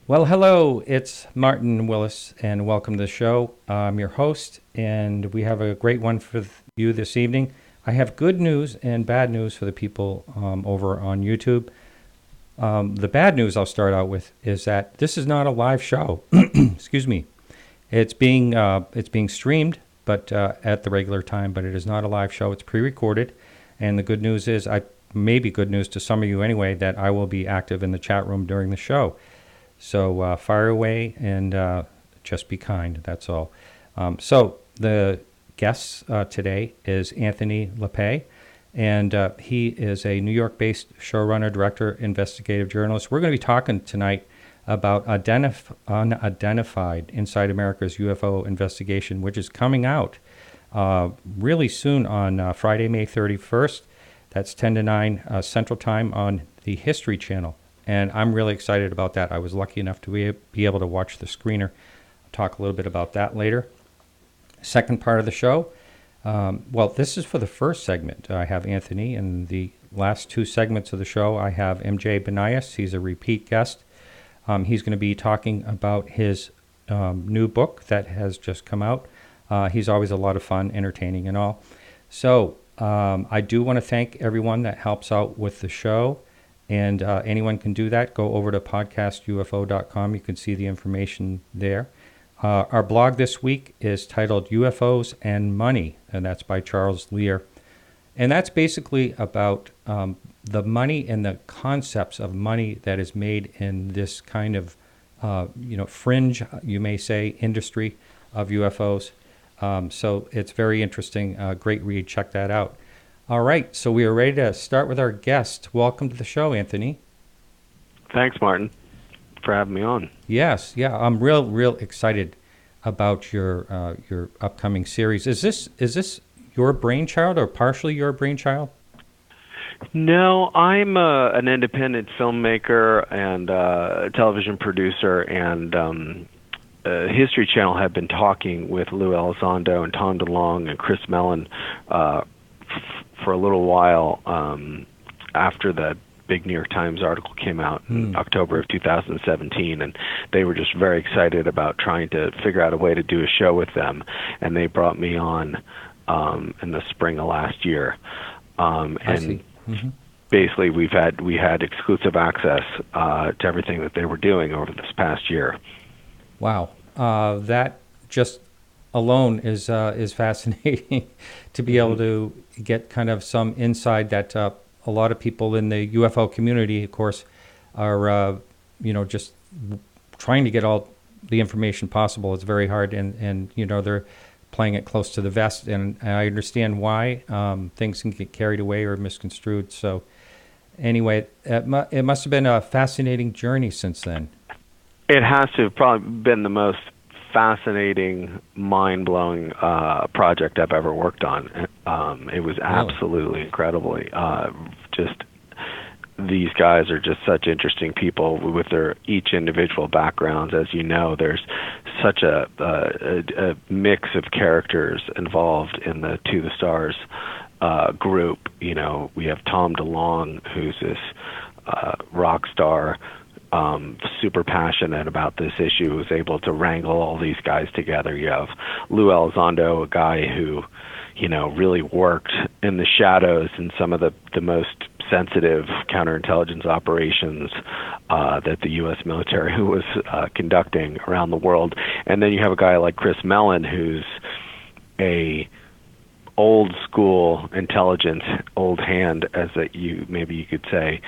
Well, hello, it's Martin Willis, and welcome to the show. I'm your host, and we have a great one for you this evening. I have good news and bad news for the people over on YouTube. The bad news I'll start out with is that this is not a live show. Excuse me. It's being streamed, but at the regular time, but it is not a live show. It's pre-recorded, and the good news is, maybe good news to some of you anyway, that I will be active in the chat room during the show. So fire away and just be kind, that's all. So the guest today is Anthony Lappé, and he is a New York-based showrunner, director, investigative journalist. We're going to be talking tonight about Unidentified Inside America's UFO Investigation, which is coming out really soon on Friday, May 31st. That's 10 to 9 Central Time on the History Channel. And I'm really excited about that. I was lucky enough to be able to watch the screener. I'll talk a little bit about that later. Second part of the show. Well, this is for the first segment. I have Anthony. And the last two segments of the show, I have MJ Banias. He's a repeat guest. He's going to be talking about his new book that has just come out. He's always a lot of fun, entertaining and all. So I do want to thank everyone that helps out with the show. And anyone can do that. Go over to podcastufo.com. You can see the information there. Our blog this week is titled UFOs and Money, and that's by Charles Lear. And that's basically about the money and the concepts of money that is made in this kind of, fringe, you may say, industry of UFOs. So it's very interesting. Great read. Check that out. All right, so we are ready to start with our guest. Welcome to the show, Anthony. Thanks, Martin, for having me on. Yes, I'm real excited about your upcoming series. Is this your brainchild or partially your brainchild? No, I'm an independent filmmaker and television producer, and History Channel have been talking with Lou Elizondo and Tom DeLonge and Chris Mellon for a little while after the big New York Times article came out in October of 2017, and they were just very excited about trying to figure out a way to do a show with them, and they brought me on in the spring of last year. And basically we had exclusive access to everything that they were doing over this past year. Wow, that just alone is fascinating to be able to get kind of some insight that a lot of people in the UFO community, of course, are just trying to get all the information possible. It's very hard, and they're playing it close to the vest, and I understand why things can get carried away or misconstrued. So anyway, it must have been a fascinating journey since then. It has to have probably been the most fascinating, mind-blowing project I've ever worked on. It was absolutely incredibly. Just these guys are just such interesting people with their each individual backgrounds. As you know, there's such a mix of characters involved in the To the Stars group. We have Tom DeLonge, who's this rock star, super passionate about this issue, was able to wrangle all these guys together. You have Lou Elizondo, a guy who, really worked in the shadows in some of the most sensitive counterintelligence operations that the U.S. military was conducting around the world. And then you have a guy like Chris Mellon, who's a old school intelligence, old hand, as maybe you could say,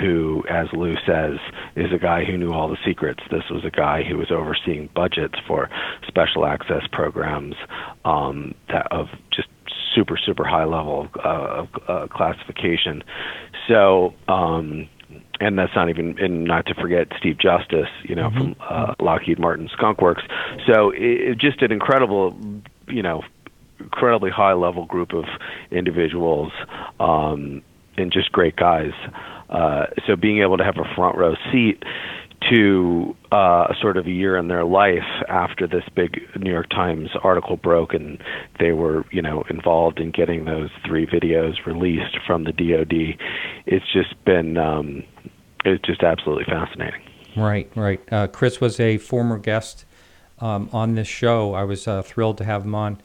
who, as Lou says, is a guy who knew all the secrets. This was a guy who was overseeing budgets for special access programs that of just super high level of classification. So, and that's not even, and not to forget Steve Justice, from Lockheed Martin Skunk Works. So it just an incredible, incredibly high-level group of individuals and just great guys. So being able to have a front-row seat to sort of a year in their life after this big New York Times article broke, and they were, involved in getting those 3 videos released from the DoD, it's just been, it's just absolutely fascinating. Right, right. Chris was a former guest on this show. I was thrilled to have him on,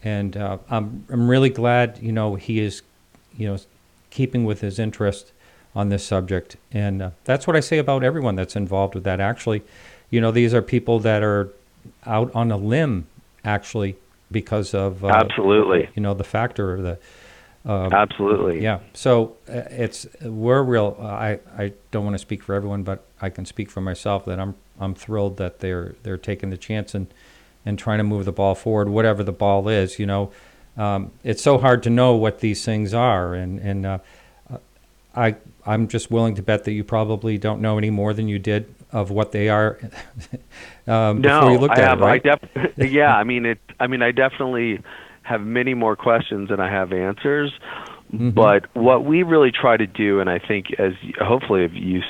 and I'm really glad he is keeping with his interest on this subject, and that's what I say about everyone that's involved with that. Actually, these are people that are out on a limb, actually, because of absolutely, the factor of the. Absolutely. Yeah. So we're real. I don't want to speak for everyone, but I can speak for myself that I'm thrilled that they're taking the chance and trying to move the ball forward, whatever the ball is. It's so hard to know what these things are, and I'm just willing to bet that you probably don't know any more than you did of what they are before you looked at it, right? Yeah. I definitely have many more questions than I have answers. Mm-hmm. But what we really try to do, and I think as hopefully if you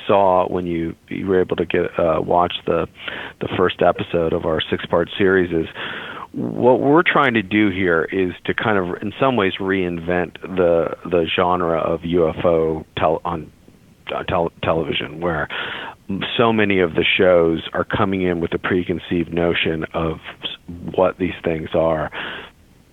saw when you were able to watch the first episode of our 6-part series, is what we're trying to do here is to kind of in some ways reinvent the genre of UFO on television, where so many of the shows are coming in with a preconceived notion of what these things are,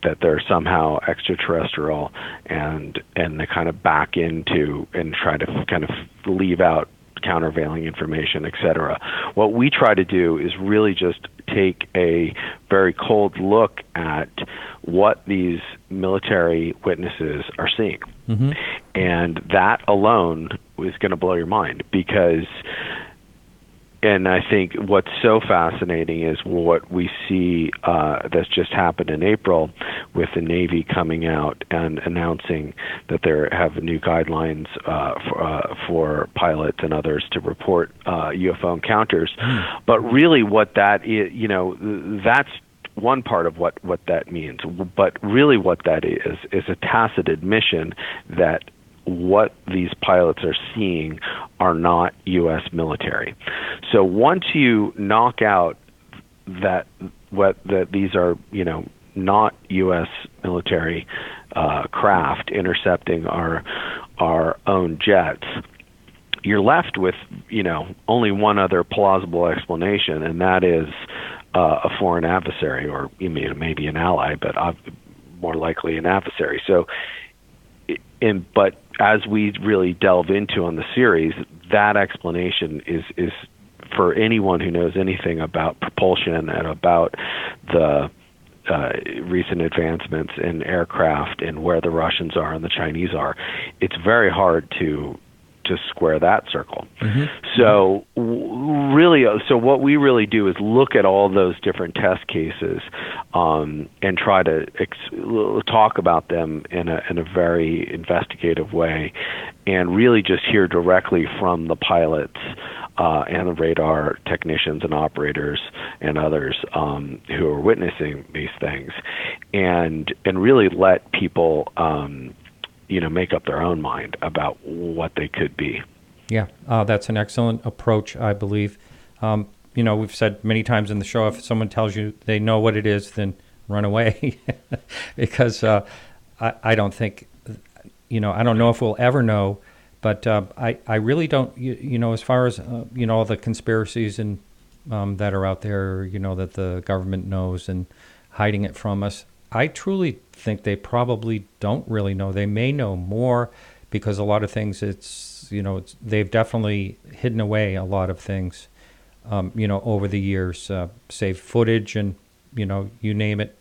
that they're somehow extraterrestrial, and they kind of back into and try to kind of leave out countervailing information, etc. What we try to do is really just take a very cold look at what these military witnesses are seeing. Mm-hmm. And that alone is going to blow your mind, because and I think what's so fascinating is what we see that's just happened in April with the Navy coming out and announcing that they have new guidelines for pilots and others to report UFO encounters. Mm. But really what that is, that's one part of what that means. But really what that is a tacit admission that what these pilots are seeing are not U.S. military. So once you knock out that these are, not U.S. military craft intercepting our own jets, you're left with, only one other plausible explanation, and that is a foreign adversary, or maybe an ally, but more likely an adversary. So, but as we really delve into on the series, that explanation is for anyone who knows anything about propulsion and about the recent advancements in aircraft and where the Russians are and the Chinese are. It's very hard to square that circle. Mm-hmm. So what we really do is look at all those different test cases and try to talk about them in a very investigative way, and really just hear directly from the pilots and the radar technicians and operators and others who are witnessing these things, and really let people make up their own mind about what they could be. Yeah, that's an excellent approach, I believe. We've said many times in the show, if someone tells you they know what it is, then run away. Because I don't think, I don't know if we'll ever know, but I really don't, as far as, all the conspiracies and that are out there, that the government knows and hiding it from us, I truly think they probably don't really know. They may know more, because a lot of things they've definitely hidden away a lot of things, over the years, saved footage and, you name it,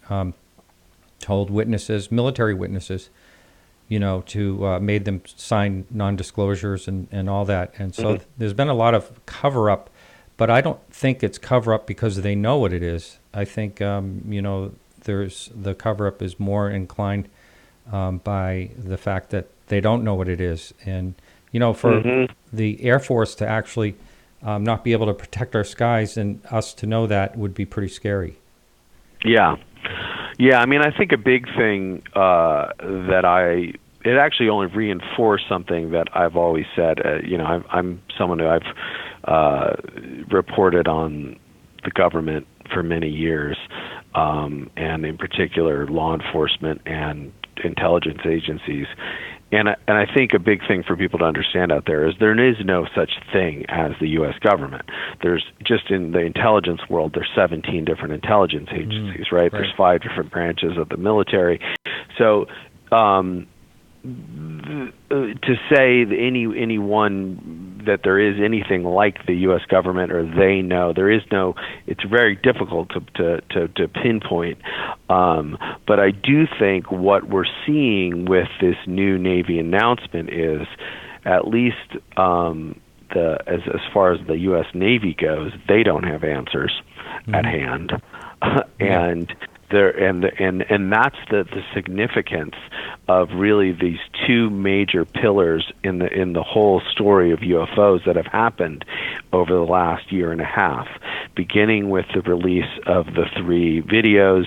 told witnesses, military witnesses, to made them sign non-disclosures and all that. And so mm-hmm. There's been a lot of cover-up, but I don't think it's cover-up because they know what it is. I think, there's the cover-up is more inclined by the fact that they don't know what it is. And, for mm-hmm. the Air Force to actually not be able to protect our skies, and us to know that would be pretty scary. Yeah. Yeah, I think a big thing it actually only reinforced something that I've always said. I'm someone who I've reported on the government for many years, and in particular law enforcement and intelligence agencies. and I think a big thing for people to understand out there is there is no such thing as the U.S. government. There's just in the intelligence world, there's 17 different intelligence agencies, right? There's 5 different branches of the military. So to say that anyone that there is anything like the U.S. government or they know, there is no. It's very difficult to pinpoint. But I do think what we're seeing with this new Navy announcement is, at least as far as the U.S. Navy goes, they don't have answers at hand, and that's the significance of really these 2 major pillars in the whole story of UFOs that have happened over the last year and a half, beginning with the release of the 3 videos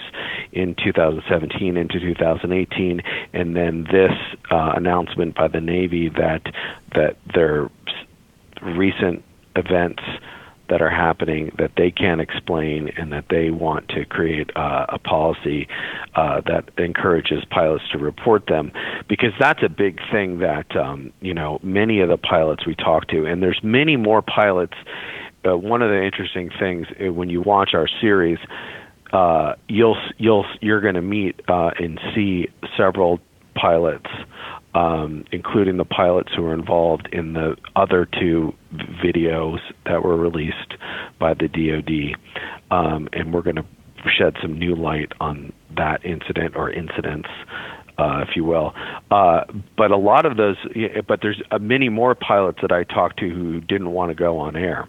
in 2017 into 2018, and then this announcement by the Navy that their recent events that are happening that they can't explain, and that they want to create a policy that encourages pilots to report them, because that's a big thing that many of the pilots we talk to, and there's many more pilots. One of the interesting things when you watch our series, you're going to meet and see several pilots, including the pilots who were involved in the other 2 videos that were released by the DoD, and we're going to shed some new light on that incident or incidents, if you will. But a lot of those, but there's many more pilots that I talked to who didn't want to go on air,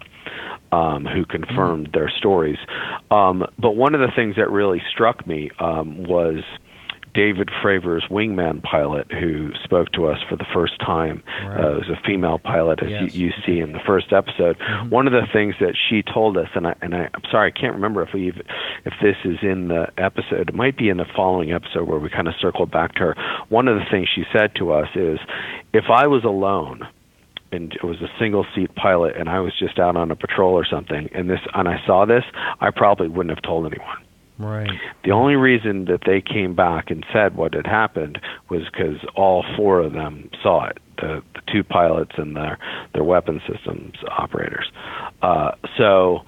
who confirmed their stories. But one of the things that really struck me was David Fravor's wingman pilot, who spoke to us for the first time. Right. It was a female pilot, as you see in the first episode. One of the things that she told us, and I'm sorry, I can't remember if this is in the episode. It might be in the following episode where we kind of circled back to her. One of the things she said to us is, if I was alone and it was a single-seat pilot and I was just out on a patrol or something, and I saw this, I probably wouldn't have told anyone. Right. The only reason that they came back and said what had happened was because all 4 of them saw it, the 2 pilots and their weapon systems operators. So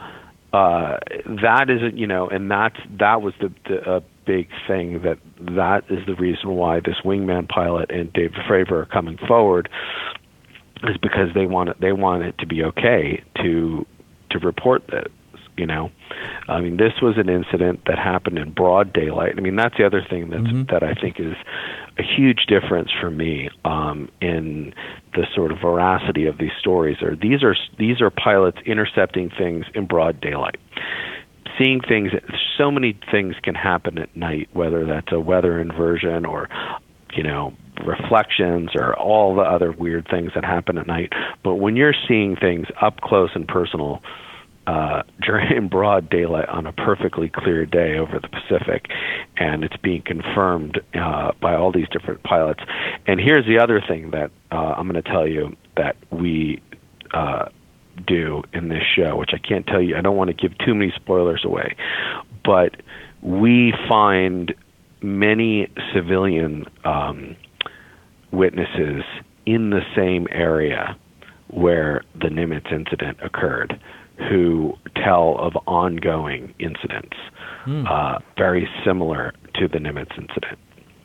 that is, and that was the big thing, that is the reason why this wingman pilot and David Fravor are coming forward, is because they want it to be okay to report that. I mean, this was an incident that happened in broad daylight. I mean, that's the other thing that I think is a huge difference for me in the sort of veracity of these stories. These are pilots intercepting things in broad daylight, seeing things. So many things can happen at night, whether that's a weather inversion or reflections or all the other weird things that happen at night. But when you're seeing things up close and personal, during broad daylight on a perfectly clear day over the Pacific, and it's being confirmed by all these different pilots. And here's the other thing that I'm going to tell you that we do in this show, which I can't tell you. I don't want to give too many spoilers away, but we find many civilian witnesses in the same area where the Nimitz incident occurred, who tell of ongoing incidents very similar to the Nimitz incident.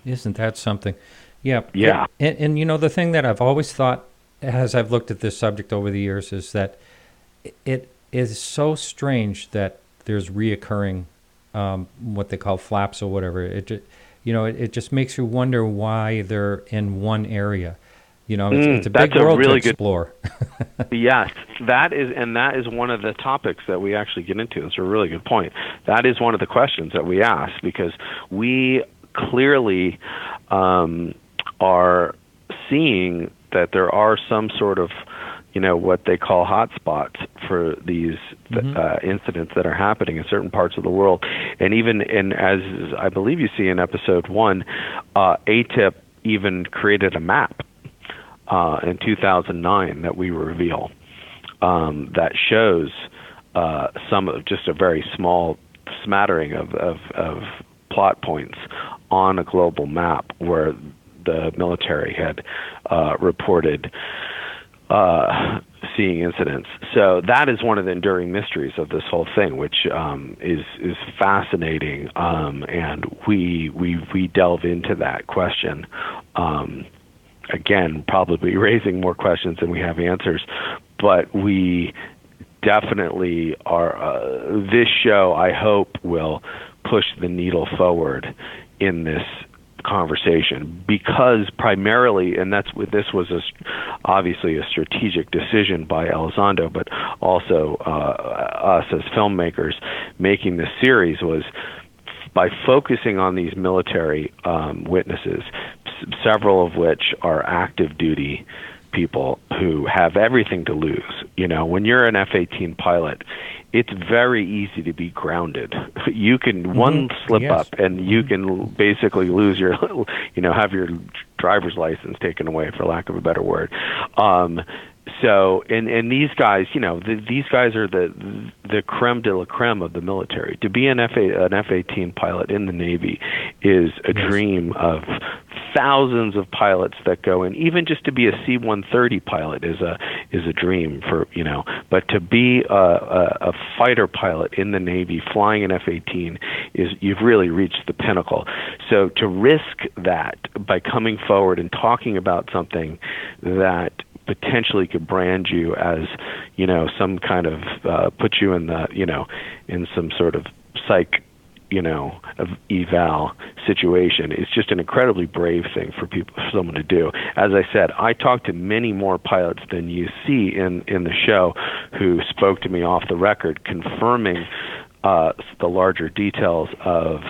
Isn't that something? Yeah. Yeah. And the thing that I've always thought, as I've looked at this subject over the years, is that it is so strange that there's reoccurring what they call flaps or whatever. It just makes you wonder why they're in one area. It's a big world to explore. Yes, that is one of the topics that we actually get into. It's a really good point. That is one of the questions that we ask, because we clearly are seeing that there are some sort of, what they call hotspots for these incidents that are happening in certain parts of the world. And as I believe you see in episode 1, ATIP even created a map in 2009 that we reveal that shows just a very small smattering of plot points on a global map where the military had reported seeing incidents. So that is one of the enduring mysteries of this whole thing, which is fascinating, and we delve into that question. Again, probably raising more questions than we have answers, but we definitely are. This show, I hope, will push the needle forward in this conversation, because primarily, and this was obviously a strategic decision by Elizondo, but also us as filmmakers making this series, was by focusing on these military witnesses, several of which are active duty people who have everything to lose. You know, when you're an F-18 pilot, it's very easy to be grounded. You can one slip up and you can basically lose your, have your driver's license taken away, for lack of a better word. So, and these guys, these guys are the creme de la creme of the military. To be an F-18 pilot in the Navy is a dream of thousands of pilots that go in. Even just to be a C-130 pilot is a dream for, but to be a fighter pilot in the Navy flying an F-18 you've really reached the pinnacle. So to risk that by coming forward and talking about something that potentially could brand you as, some kind of put you in the, in some sort of psych, of eval situation, is just an incredibly brave thing for someone to do. As I said, I talked to many more pilots than you see in the show who spoke to me off the record, confirming the larger details of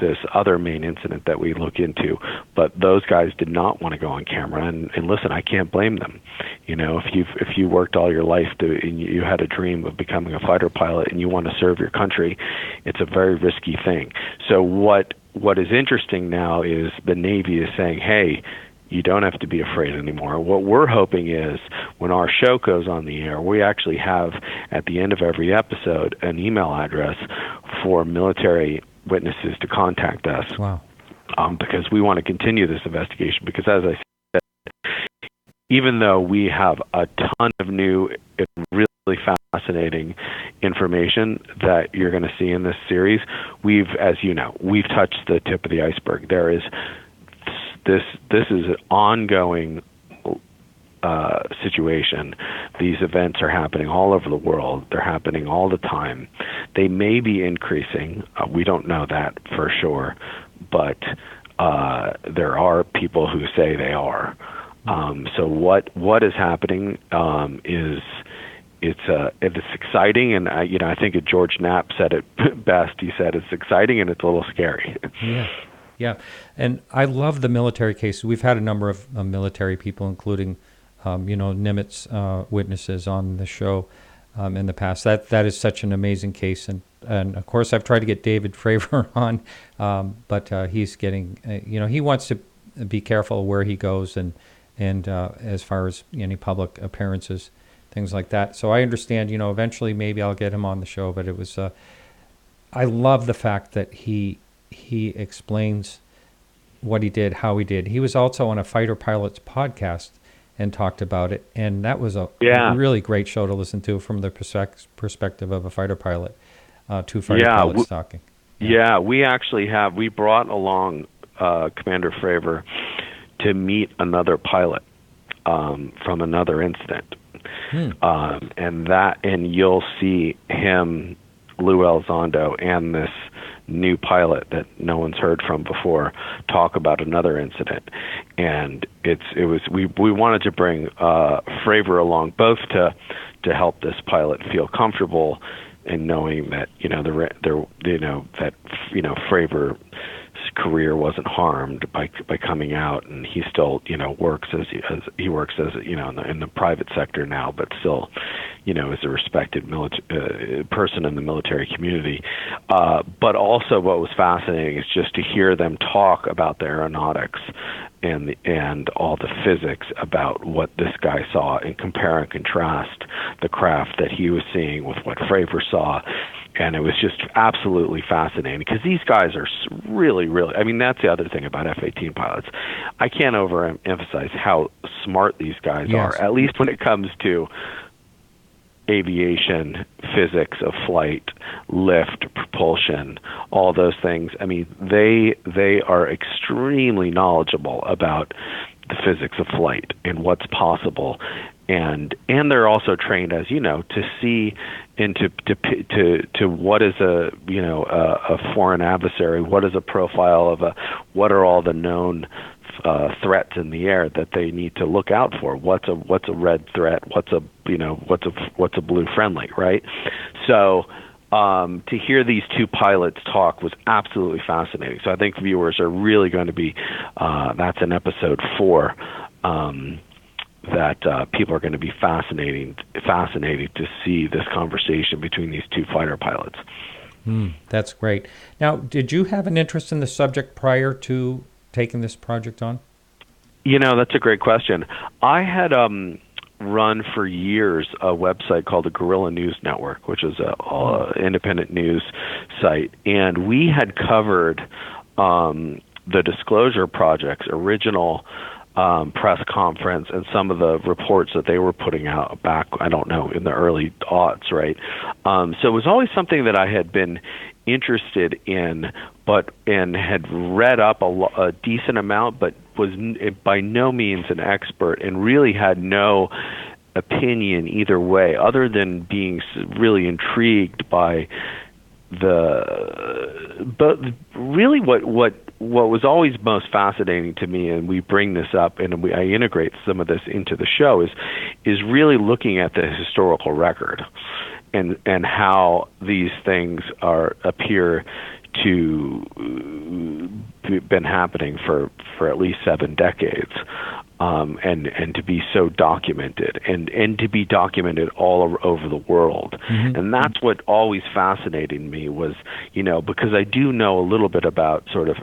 this other main incident that we look into. But those guys did not want to go on camera, and listen, I can't blame them. If you worked all your life and you had a dream of becoming a fighter pilot and you want to serve your country, it's a very risky thing. So what is interesting now is the Navy is saying, hey, you don't have to be afraid anymore. What we're hoping is when our show goes on the air, we actually have at the end of every episode an email address for military witnesses to contact us. Wow. Because we want to continue this investigation, because as I said, even though we have a ton of new and really fascinating information that you're going to see in this series, we've touched the tip of the iceberg. There is this is an ongoing situation. These events are happening all over the world. They're happening all the time. They may be increasing. We don't know that for sure, but there are people who say they are. So what is happening is it's exciting, and I think George Knapp said it best. He said it's exciting and it's a little scary. Yeah, and I love the military cases. We've had a number of military people, including Nimitz witnesses on the show in the past. That is such an amazing case, and of course I've tried to get David Fravor on, but he's getting he wants to be careful where he goes and as far as any public appearances, things like that. So I understand, eventually maybe I'll get him on the show, but it was I love the fact that he explains what he did, how he did. He was also on a fighter pilot's podcast and talked about it, and that was a really great show to listen to from the perspective of a fighter pilot, two fighter pilots talking. Yeah, we brought along Commander Fravor to meet another pilot from another incident, and you'll see him, Lou Elizondo, and this new pilot that no one's heard from before talk about another incident. And we wanted to bring Fravor along, both to help this pilot feel comfortable in knowing that Fravor's career wasn't harmed by coming out, and he still works as in the private sector now, but still is a respected person in the military community. But also what was fascinating is just to hear them talk about the aeronautics and all the physics about what this guy saw, and compare and contrast the craft that he was seeing with what Fravor saw. And it was just absolutely fascinating, because these guys are really, really, I mean, that's the other thing about F-18 pilots. I can't overemphasize how smart these guys are, at least when it comes to aviation, physics of flight, lift, propulsion, all those things. I mean, they are extremely knowledgeable about the physics of flight and what's possible. And they're also trained, as you know, to see into to what is a foreign adversary, what is a profile of what are all the known threats in the air that they need to look out for. What's a red threat? What's a blue friendly, right? So to hear these two pilots talk was absolutely fascinating. So I think viewers are really going to be that's in episode 4. That people are going to be fascinated to see this conversation between these two fighter pilots. That's great. Now, did you have an interest in the subject prior to taking this project on? That's a great question. I had run for years a website called the Guerrilla News Network, which is an independent news site, and we had covered the Disclosure Project's original press conference and some of the reports that they were putting out back, I don't know, in the early aughts, right? So it was always something that I had been interested in, and had read up a decent amount, but was by no means an expert, and really had no opinion either way, other than being really intrigued by but really what was always most fascinating to me, and we bring this up and I integrate some of this into the show, is really looking at the historical record and how these things appear to been happening for at least 7 decades. And to be so documented and to be documented all over the world. Mm-hmm. And that's what always fascinated me was, because I do know a little bit about sort of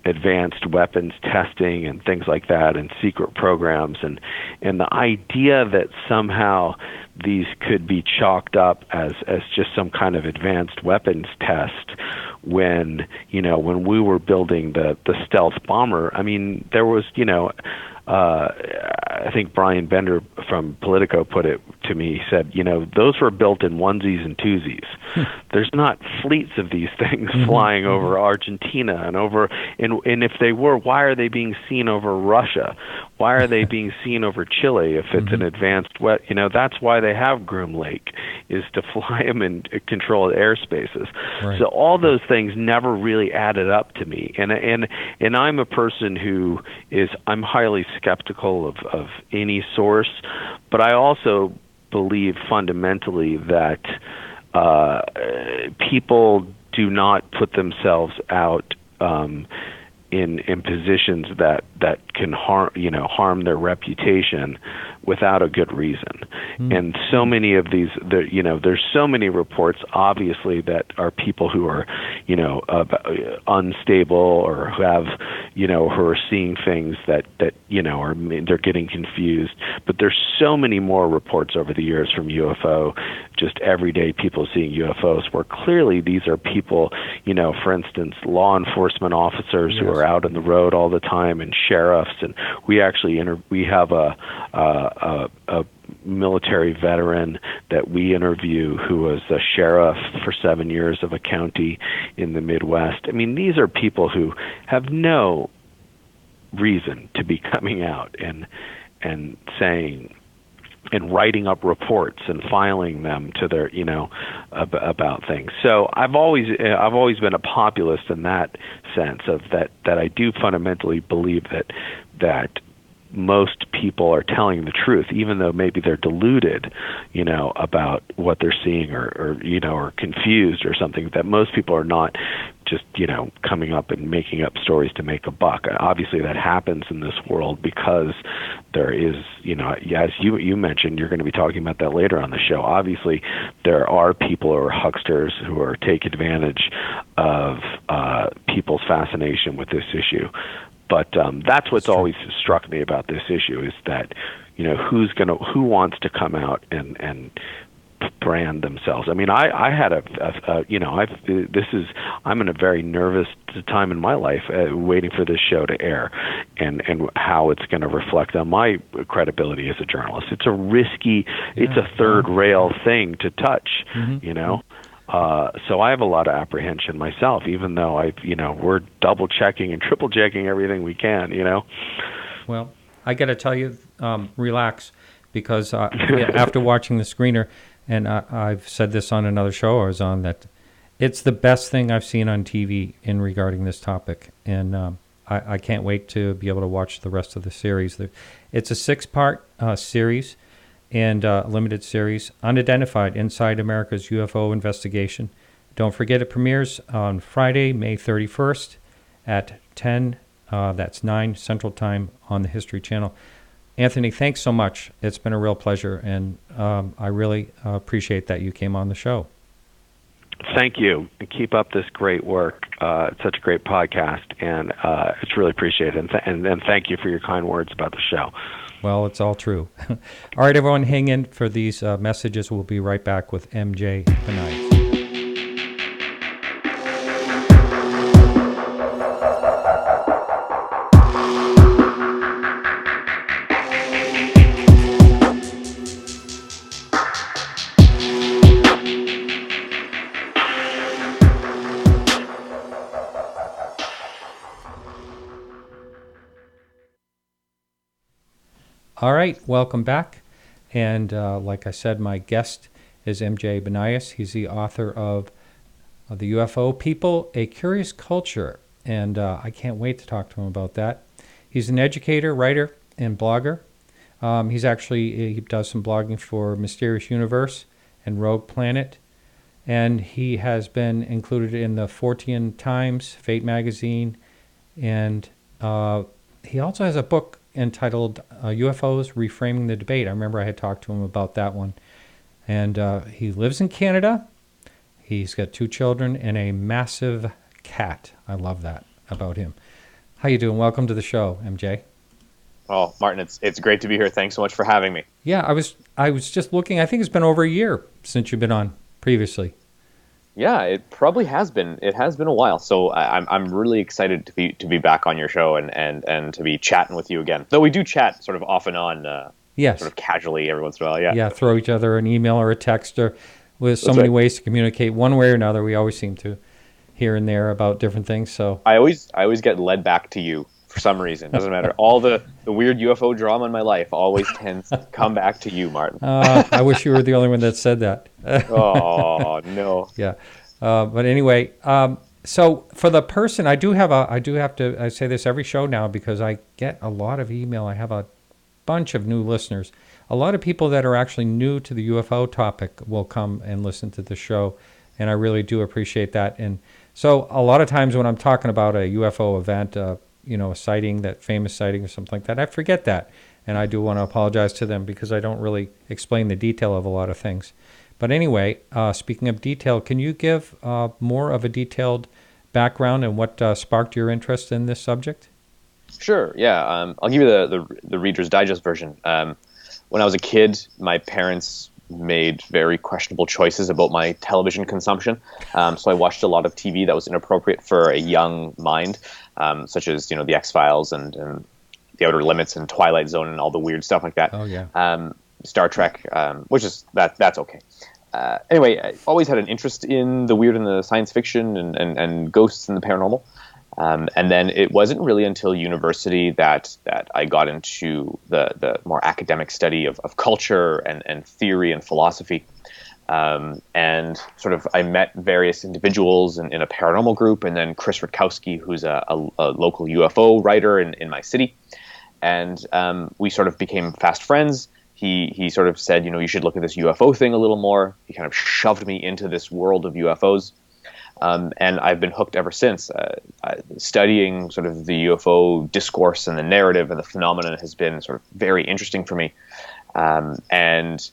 advanced weapons testing and things like that, and secret programs, and the idea that somehow these could be chalked up as just some kind of advanced weapons test when we were building the stealth bomber. I mean, there was, I think Brian Bender from Politico put it to me. He said, those were built in onesies and twosies. There's not fleets of these things flying over Argentina and if they were, why are they being seen over Russia? Why are they being seen over Chile if it's an advanced that's why they have Groom Lake, is to fly them and control airspaces. Right. So all those things never really added up to me. And I'm a person who I'm highly skeptical of any source, but I also believe fundamentally that people do not put themselves out in positions that can harm their reputation without a good reason. And so many of these, there's so many reports, obviously, that are people who are, unstable, or who have, who are seeing things that they're getting confused. But there's so many more reports over the years from UFO, just everyday people seeing UFOs, where clearly these are people, for instance, law enforcement officers who are out on the road all the time, and sheriffs. And we actually we have a military veteran that we interview who was a sheriff for 7 years of a county in the Midwest. I mean, these are people who have no reason to be coming out and saying and writing up reports and filing them to their, about things. So I've always been a populist in that sense, of that I do fundamentally believe that most people are telling the truth, even though maybe they're deluded, about what they're seeing, or confused or something. That most people are not just, coming up and making up stories to make a buck. Obviously, that happens in this world because there is, as you mentioned, you're going to be talking about that later on the show. Obviously, there are people who are hucksters who take advantage of people's fascination with this issue. But that's what's always struck me about this issue is that, who wants to come out and brand themselves. I mean, I had I'm in a very nervous time in my life waiting for this show to air and how it's going to reflect on my credibility as a journalist. It's a risky, it's a third rail thing to touch, so I have a lot of apprehension myself, even though we're double checking and triple checking everything we can, Well, I got to tell you, relax, because after watching the screener, and I've said this on another show I was on, that it's the best thing I've seen on TV in regarding this topic. And I can't wait to be able to watch the rest of the series. It's a 6-part series and limited series, Unidentified, Inside America's UFO Investigation. Don't forget, it premieres on Friday, May 31st at 10, that's 9 Central Time on the History Channel. Anthony, thanks so much. It's been a real pleasure, and I really appreciate that you came on the show. Thank you. Keep up this great work. It's such a great podcast, and it's really appreciated. And thank you for your kind words about the show. Well, it's all true. All right, everyone, hang in for these messages. We'll be right back with MJ Benaiah. All right, welcome back. And like I said, my guest is MJ Banias. He's the author of The UFO People, A Curious Culture. And I can't wait to talk to him about that. He's an educator, writer, and blogger. He does some blogging for Mysterious Universe and Rogue Planet. And he has been included in the Fortean Times, Fate Magazine. And he also has a book entitled UFOs Reframing the Debate. I remember I had talked to him about that one. And he lives in Canada. He's got 2 children and a massive cat. I love that about him. How you doing? Welcome to the show, MJ. Oh, Martin, it's great to be here. Thanks so much for having me. Yeah, I was just looking. I think it's been over a year since you've been on previously. Yeah, it probably has been. It has been a while. So I'm really excited to be back on your show and to be chatting with you again. Though we do chat sort of off and on, yes, sort of casually every once in a while. Yeah. Yeah, throw each other an email or a text, or with so many ways to communicate one way or another. We always seem to here and there about different things. So I always get led back to you for some reason. Doesn't matter. All the weird UFO drama in my life always tends to come back to you, Martin. I wish you were the only one that said that. Oh no. Yeah, but anyway, so for the person, I say this every show now because I get a lot of email. I have a bunch of new listeners. A lot of people that are actually new to the UFO topic will come and listen to the show, and I really do appreciate that. And so a lot of times when I'm talking about a UFO event, a sighting, that famous sighting or something like that, I forget that. And I do want to apologize to them because I don't really explain the detail of a lot of things. But anyway, speaking of detail, can you give more of a detailed background and what sparked your interest in this subject? Sure, yeah. I'll give you the Reader's Digest version. When I was a kid, my parents made very questionable choices about my television consumption. So I watched a lot of TV that was inappropriate for a young mind, such as The X-Files and The Outer Limits and Twilight Zone and all the weird stuff like that. Oh yeah. Star Trek, which is that's okay. Anyway, I always had an interest in the weird and the science fiction and ghosts and the paranormal. And then it wasn't really until university that I got into the more academic study of culture and theory and philosophy. And sort of I met various individuals in a paranormal group, and then Chris Rutkowski, who's a local UFO writer in my city. And we sort of became fast friends. He sort of said, you should look at this UFO thing a little more. He kind of shoved me into this world of UFOs. And I've been hooked ever since. Studying sort of the UFO discourse and the narrative and the phenomenon has been sort of very interesting for me. And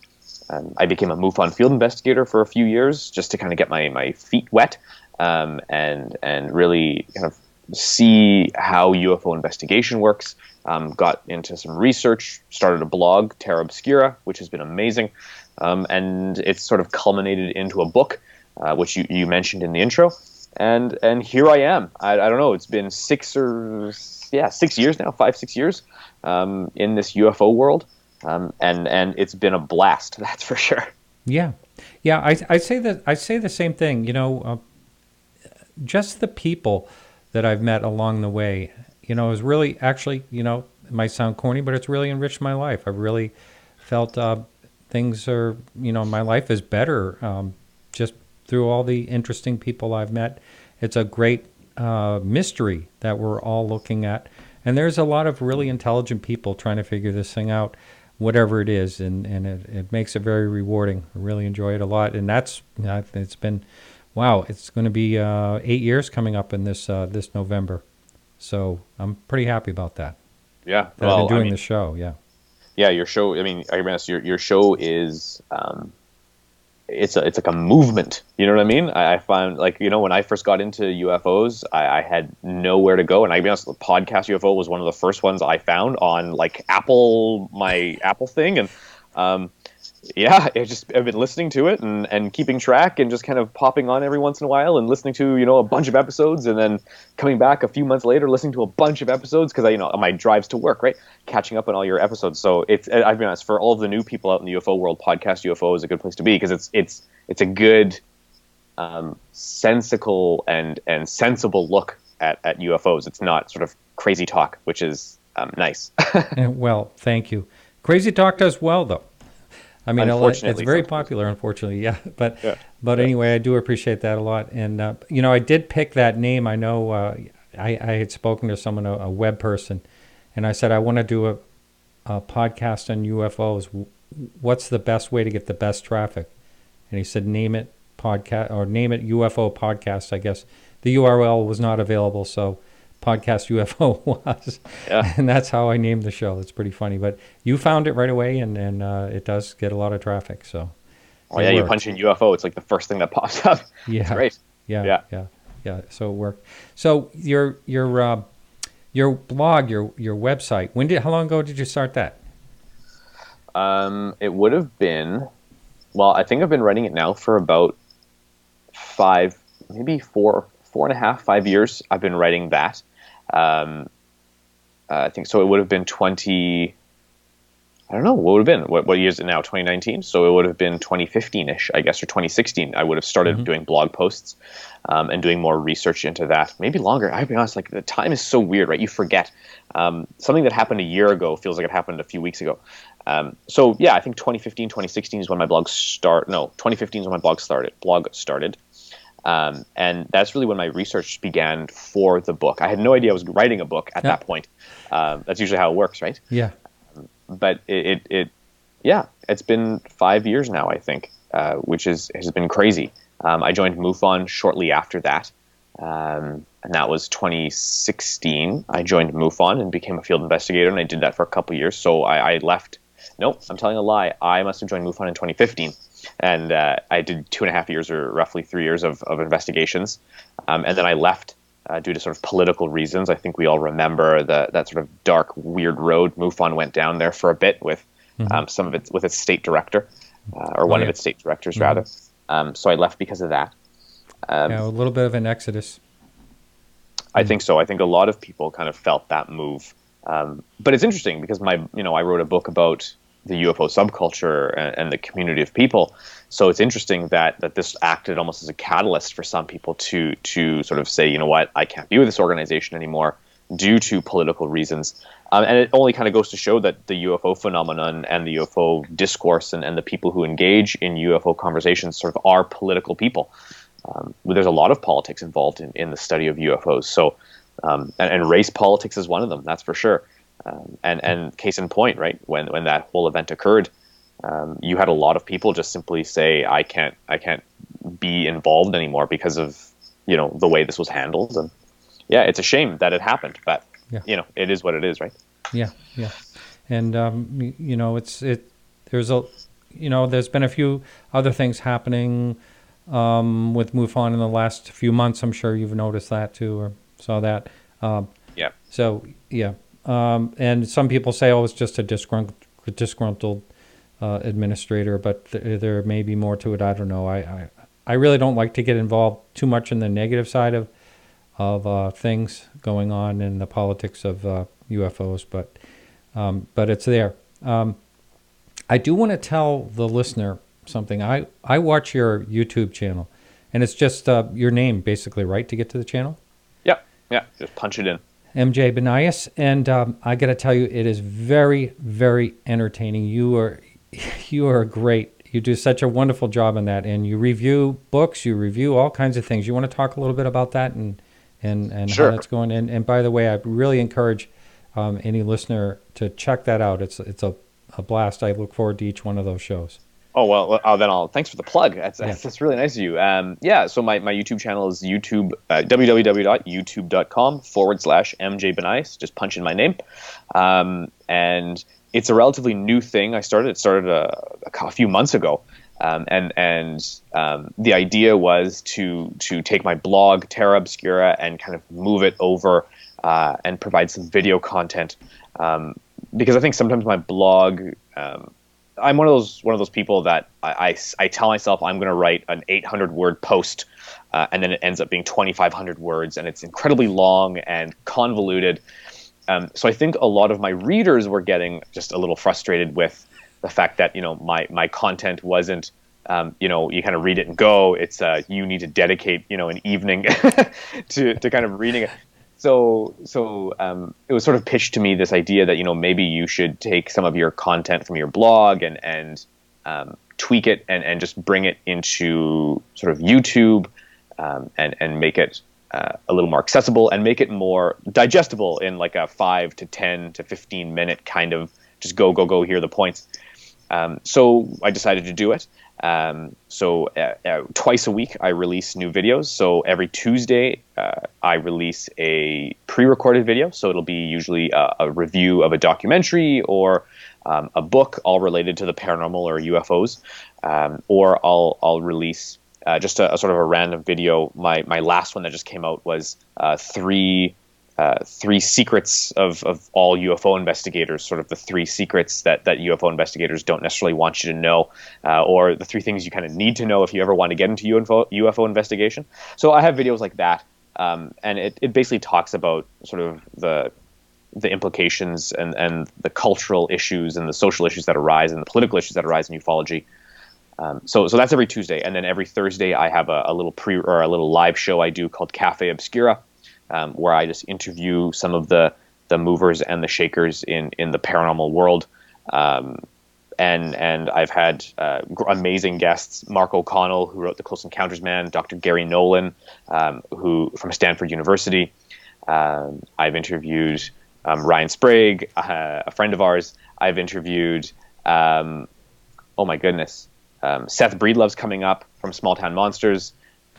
I became a MUFON field investigator for a few years just to kind of get my feet wet and really kind of see how UFO investigation works. Got into some research, started a blog, Terra Obscura, which has been amazing. And it's sort of culminated into a book, which you mentioned in the intro. And here I am. I don't know. It's been 6 years now, 5-6 years in this UFO world. And it's been a blast, that's for sure. Yeah. Yeah, I say the same thing. Just the people that I've met along the way, is really actually, it might sound corny, but it's really enriched my life. I've really felt things are, my life is better just through all the interesting people I've met. It's a great mystery that we're all looking at. And there's a lot of really intelligent people trying to figure this thing out, whatever it is, and it makes it very rewarding. I really enjoy it a lot. And it's been, wow, it's going to be 8 years coming up in this November. So I'm pretty happy about that. Yeah. That I've been doing the show, yeah. Yeah, your show, I mean, your show is, it's like a movement. You know what I mean? I found, like, when I first got into UFOs, I had nowhere to go. And I'll be honest, the podcast UFO was one of the first ones I found on, like, my Apple thing. And yeah, I've been listening to it and keeping track and just kind of popping on every once in a while and listening to, a bunch of episodes, and then coming back a few months later, listening to a bunch of episodes because on my drives to work, right? Catching up on all your episodes. So I'll be honest, for all of the new people out in the UFO world, podcast UFO is a good place to be because it's a good, sensical and sensible look at UFOs. It's not sort of crazy talk, which is nice. Well, thank you. Crazy talk does well, though. I mean, it's very popular, unfortunately, yeah. But anyway, I do appreciate that a lot. And, I did pick that name. I know I had spoken to someone, a web person, and I said, I want to do a podcast on UFOs. What's the best way to get the best traffic? And he said, name it podcast, or name it UFO podcast, I guess. The URL was not available, so podcast UFO was. Yeah. And that's how I named the show. It's pretty funny. But you found it right away, and it does get a lot of traffic. So. Oh, yeah, you punch in UFO, it's like the first thing that pops up. Yeah. It's great. Yeah. So it worked. So your blog, your website, how long ago did you start that? It would have been, well, I think I've been writing it now for about 5, maybe 4.5, 5 years. I've been writing that. I think so. It would have been 20. I don't know what would have been. What year is it now? 2019. So it would have been 2015ish, I guess, or 2016. I would have started doing blog posts and doing more research into that. Maybe longer. I'll be honest. Like, the time is so weird, right? You forget something that happened a year ago feels like it happened a few weeks ago. So yeah, I think 2015, 2016 is when my blog started. No, 2015 is when my blog started. And that's really when my research began for the book. I had no idea I was writing a book at that point. That's usually how it works, right? Yeah. But it's been 5 years now, I think, which has been crazy. I joined MUFON shortly after that, and that was 2016. I joined MUFON and became a field investigator, and I did that for a couple of years. So I left. Nope, I'm telling a lie. I must have joined MUFON in 2015. And I did 2.5 years, or roughly 3 years of investigations. And then I left due to sort of political reasons. I think we all remember that sort of dark, weird road MUFON went down there for a bit with some of its, with its state director, or one of its state directors, rather. So I left because of that. A little bit of an exodus. I think so. I think a lot of people kind of felt that move. But it's interesting because I wrote a book about the UFO subculture and the community of people. So it's interesting that this acted almost as a catalyst for some people to sort of say, you know what, I can't be with this organization anymore due to political reasons. And it only kind of goes to show that the UFO phenomenon and the UFO discourse and the people who engage in UFO conversations sort of are political people. There's a lot of politics involved in the study of UFOs. So, and race politics is one of them, that's for sure. And case in point, right, when that whole event occurred, you had a lot of people just simply say, I can't be involved anymore because of, the way this was handled. And yeah, it's a shame that it happened, but it is what it is, right? Yeah. And there's been a few other things happening with MUFON in the last few months. I'm sure you've noticed that too, or saw that. Yeah. So yeah, and some people say, oh, it's just a disgruntled administrator, but there may be more to it. I don't know. I really don't like to get involved too much in the negative side of things going on in the politics of UFOs, but it's there. I do want to tell the listener something. I watch your YouTube channel, and it's just your name, basically, right, to get to the channel? Yeah, just punch it in. MJ Banias, and I got to tell you, it is very, very entertaining. You are great. You do such a wonderful job on that, and you review books, you review all kinds of things. You want to talk a little bit about that and Sure. how that's going? And by the way, I really encourage any listener to check that out. It's a blast. I look forward to each one of those shows. Oh, well, thanks for the plug. That's really nice of you. So my YouTube channel is YouTube, www.youtube.com/MJ Benice. Just punch in my name. And it's a relatively new thing. It started a few months ago. The idea was to take my blog, Terra Obscura, and kind of move it over and provide some video content. Because I think sometimes my blog, I'm one of those people that I tell myself I'm going to write an 800-word post, and then it ends up being 2,500 words, and it's incredibly long and convoluted. So I think a lot of my readers were getting just a little frustrated with the fact that my content wasn't you kind of read it and go. It's you need to dedicate an evening to kind of reading it. So it was sort of pitched to me, this idea that maybe you should take some of your content from your blog and tweak it and just bring it into sort of YouTube and make it a little more accessible and make it more digestible in like a 5 to 10 to 15 minute kind of just go, here are the points. So I decided to do it. Twice a week I release new videos. So every Tuesday I release a pre-recorded video. So it'll be usually a review of a documentary or a book all related to the paranormal or UFOs. Or I'll release just a sort of a random video. My last one that just came out was three secrets of all UFO investigators, sort of the 3 secrets that UFO investigators don't necessarily want you to know, or the 3 things you kind of need to know if you ever want to get into UFO investigation. So I have videos like that, and it basically talks about sort of the implications and the cultural issues and the social issues that arise and the political issues that arise in ufology. So that's every Tuesday, and then every Thursday I have a little live show I do called Cafe Obscura. Where I just interview some of the movers and the shakers in the paranormal world. And I've had amazing guests, Mark O'Connell, who wrote The Close Encounters Man, Dr. Gary Nolan, who from Stanford University. I've interviewed Ryan Sprague, a friend of ours. I've interviewed, oh my goodness, Seth Breedlove's coming up from Small Town Monsters,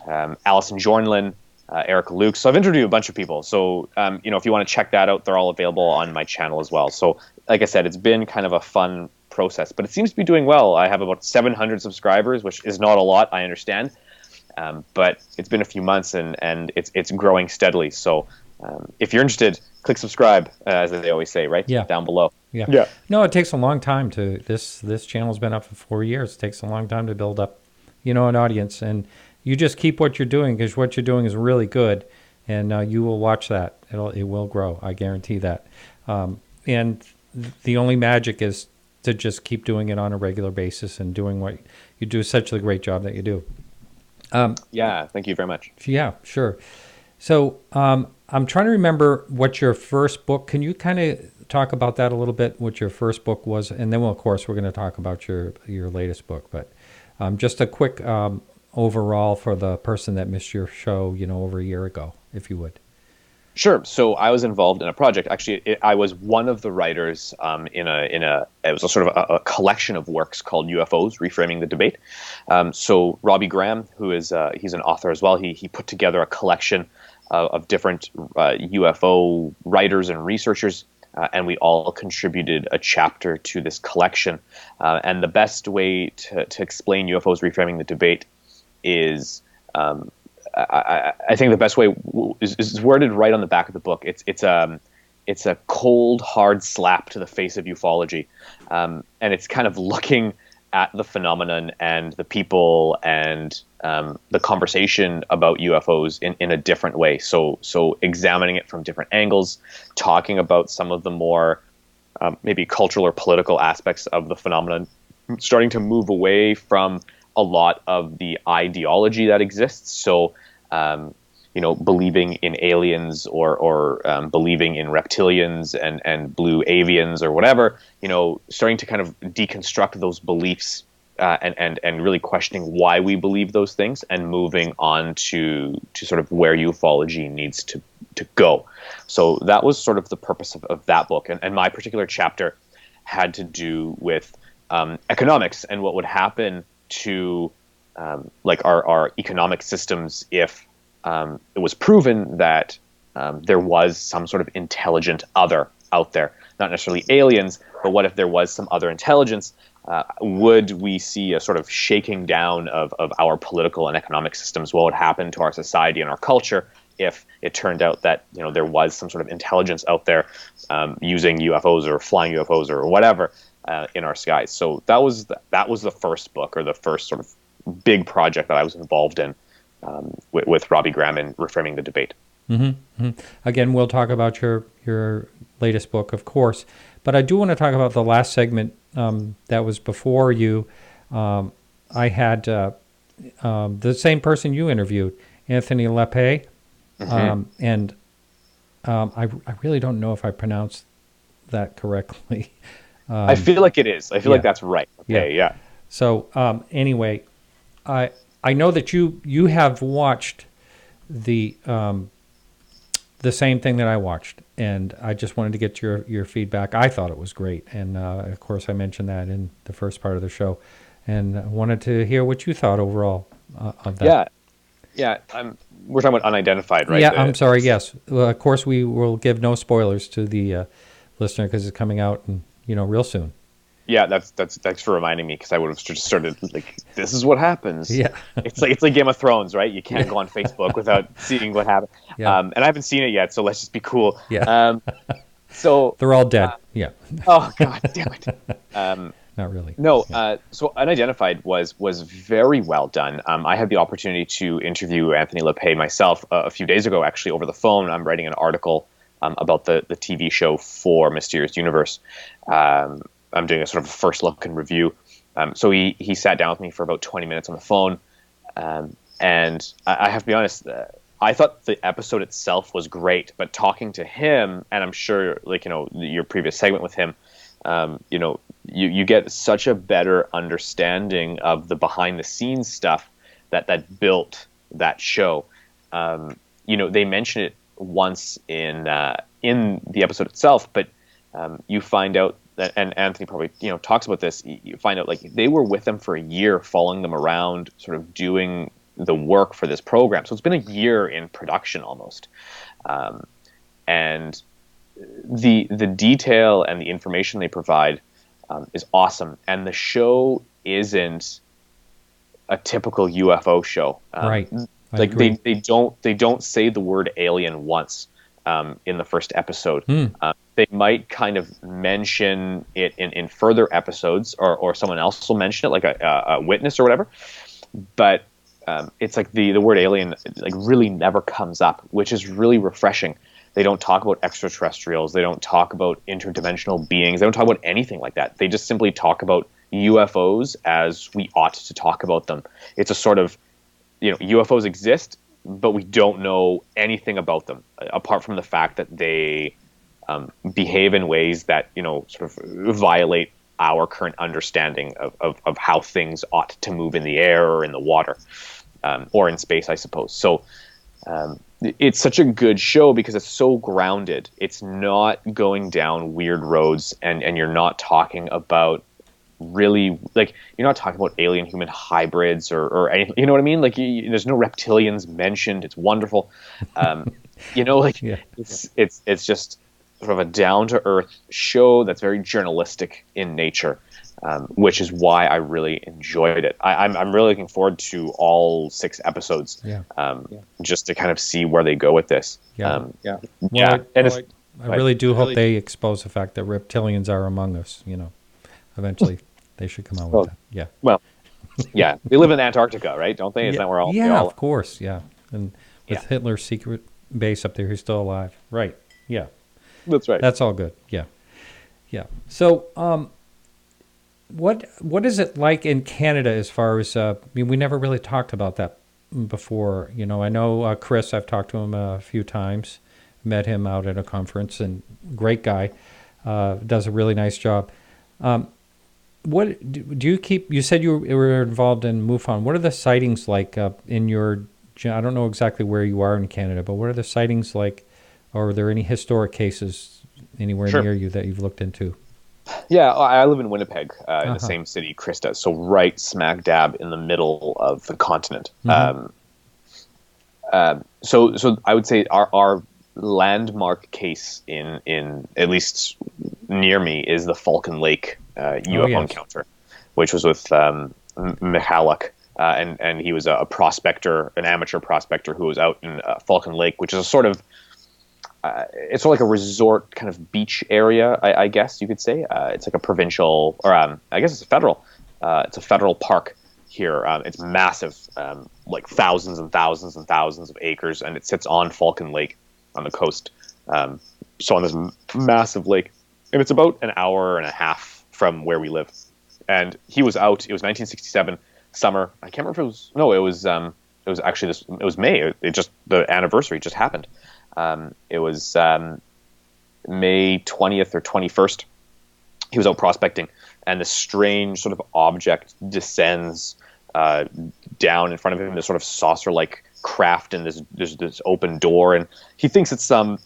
Alison Jornlin, Eric Luke. So I've interviewed a bunch of people. So, if you want to check that out, they're all available on my channel as well. So like I said, it's been kind of a fun process, but it seems to be doing well. I have about 700 subscribers, which is not a lot, I understand. But it's been a few months and it's growing steadily. So if you're interested, click subscribe, as they always say, right? Yeah. Down below. Yeah. No, it takes a long time this channel's been up for 4 years. It takes a long time to build up, an audience, and you just keep what you're doing, because what you're doing is really good, and you will watch that. It will grow. I guarantee that. And the only magic is to just keep doing it on a regular basis and doing what you do. Such a great job that you do. Yeah, thank you very much. Yeah, sure. So I'm trying to remember what your first book. Can you kind of talk about that a little bit? What your first book was, and then of course we're going to talk about your latest book. But just a quick overall for the person that missed your show, over a year ago, if you would. Sure. So I was involved in a project. Actually, I was one of the writers it was a sort of a collection of works called UFOs: Reframing the Debate. So Robbie Graham, who is he's an author as well, he put together a collection of different UFO writers and researchers, and we all contributed a chapter to this collection. And the best way to explain UFOs: Reframing the Debate is I think the best way is worded right on the back of the book. It's a cold, hard slap to the face of ufology, and it's kind of looking at the phenomenon and the people and the conversation about UFOs in a different way. So examining it from different angles, talking about some of the more maybe cultural or political aspects of the phenomenon, starting to move away from a lot of the ideology that exists. So, believing in aliens or believing in reptilians and blue avians or whatever, starting to kind of deconstruct those beliefs and really questioning why we believe those things and moving on to sort of where ufology needs to go. So that was sort of the purpose of that book. And my particular chapter had to do with economics and what would happen to like our economic systems if it was proven that there was some sort of intelligent other out there, not necessarily aliens, but what if there was some other intelligence? Would we see a sort of shaking down of our political and economic systems? What would happen to our society and our culture if it turned out that there was some sort of intelligence out there using UFOs or flying UFOs or whatever in our skies? So that was the first book, or the first sort of big project that I was involved in with Robbie Graham in reframing the debate. Mm-hmm. Mm-hmm. Again, we'll talk about your latest book, of course, but I do want to talk about the last segment that was before you. I had the same person you interviewed, Anthony Lappé, Mm-hmm. and I really don't know if I pronounced that correctly. I feel like it is. I feel like that's right. Okay, yeah. So anyway, I know that you have watched the same thing that I watched, and I just wanted to get your feedback. I thought it was great, and of course I mentioned that in the first part of the show, and I wanted to hear what you thought overall of that. Yeah. We're talking about Unidentified, right? Yeah, I'm sorry. Yes, of course we will give no spoilers to the listener because it's coming out real soon. Yeah, that's thanks for reminding me, because I would have just started like, this is what happens. Yeah, it's like Game of Thrones, right? You can't go on Facebook without seeing what happened. Yeah. And I haven't seen it yet, so let's just be cool. Yeah. So they're all dead. Yeah. Oh God, damn it. Not really. No. So Unidentified was very well done. I had the opportunity to interview Anthony Lappé myself a few days ago, actually, over the phone. I'm writing an article about the TV show for Mysterious Universe. I'm doing a sort of a first look and review. So he sat down with me for about 20 minutes on the phone. And I have to be honest, I thought the episode itself was great, but talking to him, and I'm sure your previous segment with him, you get such a better understanding of the behind the scenes stuff that built that show. They mention it once in the episode itself, but you find out that, and Anthony probably talks about this, you find out like they were with them for a year, following them around, sort of doing the work for this program. So it's been a year in production almost, and the detail and the information they provide is awesome. And the show isn't a typical UFO show, Right. Like they don't say the word alien once in the first episode. They might kind of mention it in further episodes, or someone else will mention it, like a witness or whatever. But it's like the word alien like really never comes up, which is really refreshing. They don't talk about extraterrestrials. They don't talk about interdimensional beings. They don't talk about anything like that. They just simply talk about UFOs as we ought to talk about them. It's a sort of, UFOs exist, but we don't know anything about them apart from the fact that they behave in ways that sort of violate our current understanding of how things ought to move in the air or in the water, or in space, I suppose. So it's such a good show because it's so grounded. It's not going down weird roads, and you're not talking about really, like, you're not talking about alien human hybrids or anything, you know what I mean? Like, there's no reptilians mentioned. It's wonderful. It's just sort of a down to earth show that's very journalistic in nature. which is why I really enjoyed it. I'm really looking forward to all 6 episodes, just to kind of see where they go with this. Well, I really do hope they expose the fact that reptilians are among us. Eventually they should come out with that. Yeah. Well, yeah, they live in Antarctica, right? Don't they? Isn't that where all? Yeah, of course. Yeah, and with Hitler's secret base up there, he's still alive. Right. Yeah. That's right. That's all good. Yeah. Yeah. So, what is it like in Canada as far as? We never really talked about that before. I know Chris. I've talked to him a few times. Met him out at a conference, and great guy. Does a really nice job. What do you keep? You said you were involved in MUFON. What are the sightings like in your? I don't know exactly where you are in Canada, but what are the sightings like? Or are there any historic cases anywhere near you that you've looked into? Yeah, I live in Winnipeg, in the same city Chris does, so right smack dab in the middle of the continent. So I would say our landmark case in at least near me is the Falcon Lake UFO encounter, which was with Michalak, and he was a prospector, an amateur prospector who was out in Falcon Lake, which is a sort of it's sort of like a resort kind of beach area, I guess you could say. It's like a provincial, or I guess it's a federal. It's a federal park here. It's massive, like thousands and thousands and thousands of acres, and it sits on Falcon Lake on the coast. So on this massive lake, and it's about an hour and a half from where we live. And he was out. It was 1967 summer. I can't remember if it was. No, it was actually this. It was May. The anniversary just happened. It was May 20th or 21st. He was out prospecting, and this strange sort of object descends down in front of him. This sort of saucer-like craft, and there's this open door, and he thinks it's some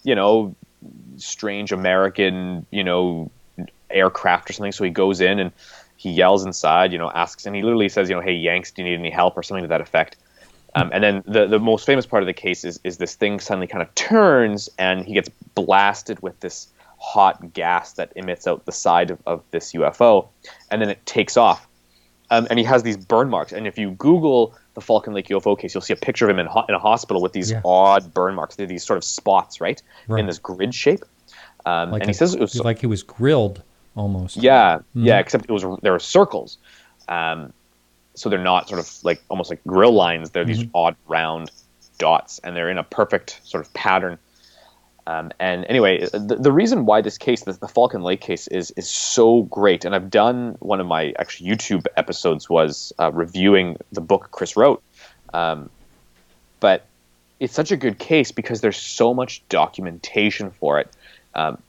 strange American aircraft or something. So he goes in and he yells inside, asks, and he literally says, hey Yanks, do you need any help, or something to that effect. And then the most famous part of the case is this thing suddenly kind of turns, and he gets blasted with this hot gas that emits out the side of this UFO, and then it takes off. And he has these burn marks. And if you Google the Falcon Lake UFO case, you'll see a picture of him in a hospital with these odd burn marks. They're these sort of spots, right? In this grid shape. And he says it was like he was grilled almost. Yeah, except there were circles. So they're not sort of like almost like grill lines. They're these odd round dots, and they're in a perfect sort of pattern. And anyway, the reason why this case, the Falcon Lake case, is so great, and I've done one of my actually YouTube episodes was reviewing the book Chris wrote. But it's such a good case because there's so much documentation for it.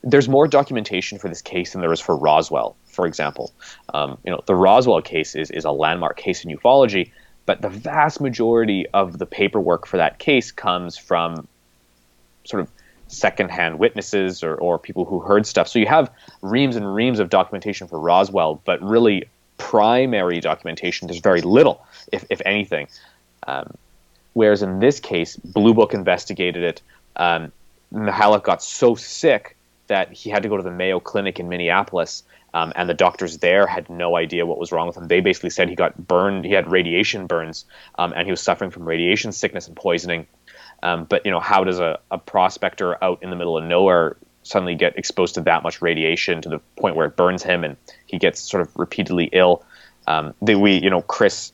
There's more documentation for this case than there is for Roswell, for example. The Roswell case is a landmark case in ufology, but the vast majority of the paperwork for that case comes from sort of secondhand witnesses or people who heard stuff. So you have reams and reams of documentation for Roswell, but really primary documentation, there's very little, if anything. Whereas in this case, Blue Book investigated it. Michalak got so sick that he had to go to the Mayo Clinic in Minneapolis, and the doctors there had no idea what was wrong with him. They basically said he got burned, he had radiation burns, and he was suffering from radiation sickness and poisoning. But how does a prospector out in the middle of nowhere suddenly get exposed to that much radiation to the point where it burns him and he gets sort of repeatedly ill? Chris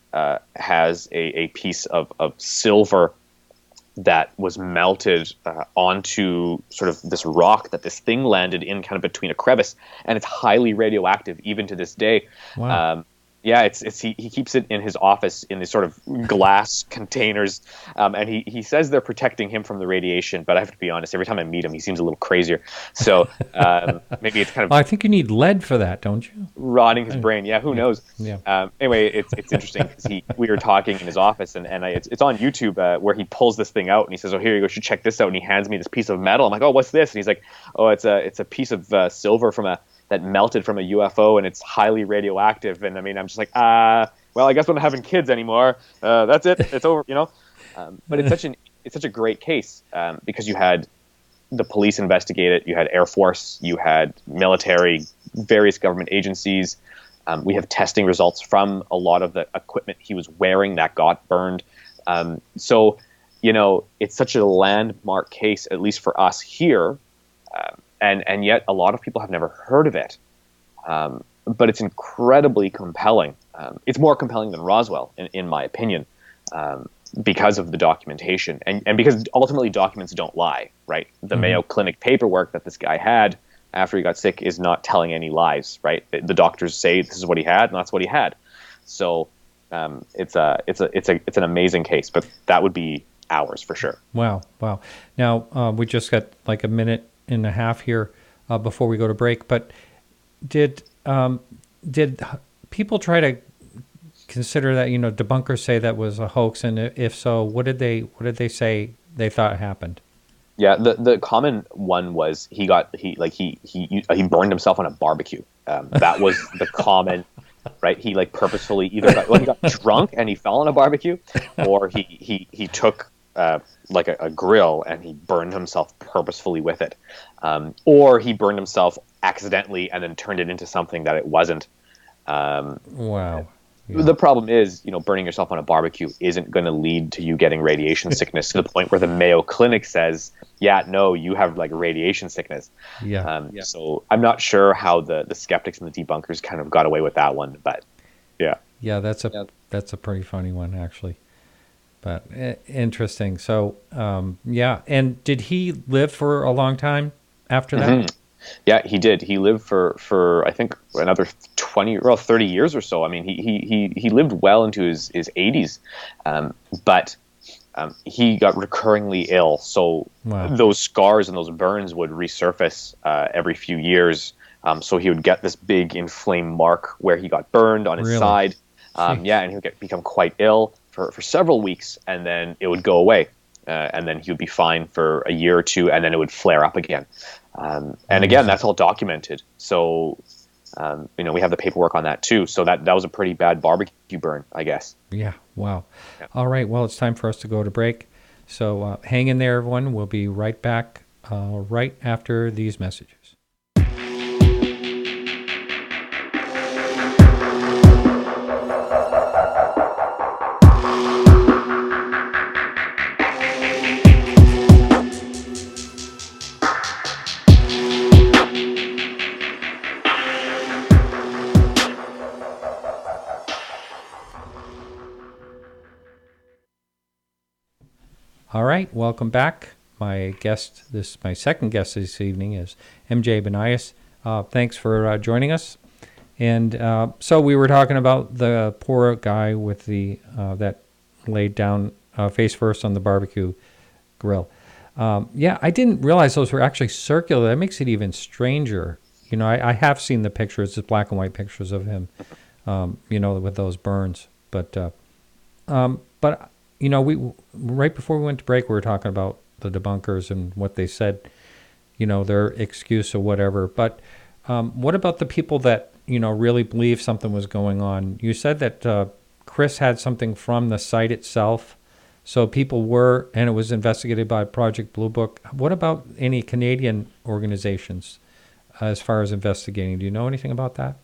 has a piece of silver that was melted onto sort of this rock that this thing landed in, kind of between a crevice, and it's highly radioactive even to this day. Wow. He keeps it in his office in these sort of glass containers, and he says they're protecting him from the radiation, but I have to be honest, every time I meet him, he seems a little crazier. So maybe it's kind of... Well, I think you need lead for that, don't you? Rotting his brain. Yeah, who knows? Yeah. Anyway, it's interesting because we were talking in his office, and it's on YouTube where he pulls this thing out, and he says, "Oh, here you go, you should check this out," and he hands me this piece of metal. I'm like, "Oh, what's this?" And he's like, "Oh, it's a piece of silver that melted from a UFO, and it's highly radioactive." And I mean, I'm just like, well, I guess we're not having kids anymore. That's it. It's over, But it's such a great case because you had the police investigate it, you had Air Force, you had military, various government agencies, We have testing results from a lot of the equipment he was wearing that got burned. So, it's such a landmark case, at least for us here, and yet a lot of people have never heard of it. But it's incredibly compelling. It's more compelling than Roswell, in my opinion, because of the documentation, and because ultimately documents don't lie, right? The Mayo Clinic paperwork that this guy had after he got sick is not telling any lies, right? The doctors say this is what he had, and that's what he had. So it's an amazing case, but that would be hours for sure. Wow. Now we just got like a minute and a half here before we go to break. But did people try to consider that, debunkers say that was a hoax, and if so, what did they say they thought happened? Yeah, the common one was he burned himself on a barbecue. That was the common, right? He purposefully either he got drunk and he fell on a barbecue, or he took a grill and he burned himself purposefully with it, or he burned himself accidentally and then turned it into something that it wasn't. Wow. Yeah. The problem is, burning yourself on a barbecue isn't going to lead to you getting radiation sickness to the point where the Mayo Clinic says, yeah, no, you have radiation sickness. Yeah. So I'm not sure how the skeptics and the debunkers kind of got away with that one, but yeah. Yeah, that's a pretty funny one, actually. But interesting. So, and did he live for a long time after that? Mm-hmm. Yeah, he did. He lived for I think another 30 years or so. I mean, he lived well into his 80s, but he got recurringly ill. So those scars and those burns would resurface every few years. So he would get this big inflamed mark where he got burned on his side. And he would become quite ill for several weeks, and then it would go away. And then he would be fine for a year or two, and then it would flare up again. And again, that's all documented. So, we have the paperwork on that too. So that was a pretty bad barbecue burn, I guess. Yeah. Wow. Yeah. All right. Well, it's time for us to go to break. So hang in there, everyone. We'll be right back right after these messages. All right, welcome back. My second guest this evening is MJ Banias. Thanks for joining us. And so we were talking about the poor guy with that laid down face first on the barbecue grill. I didn't realize those were actually circular. That makes it even stranger. I have seen the pictures, the black and white pictures of him, with those burns. But we right before we went to break, we were talking about the debunkers and what they said, their excuse or whatever. But what about the people that, really believe something was going on? You said that Chris had something from the site itself. So people were, and it was investigated by Project Blue Book. What about any Canadian organizations as far as investigating? Do you know anything about that?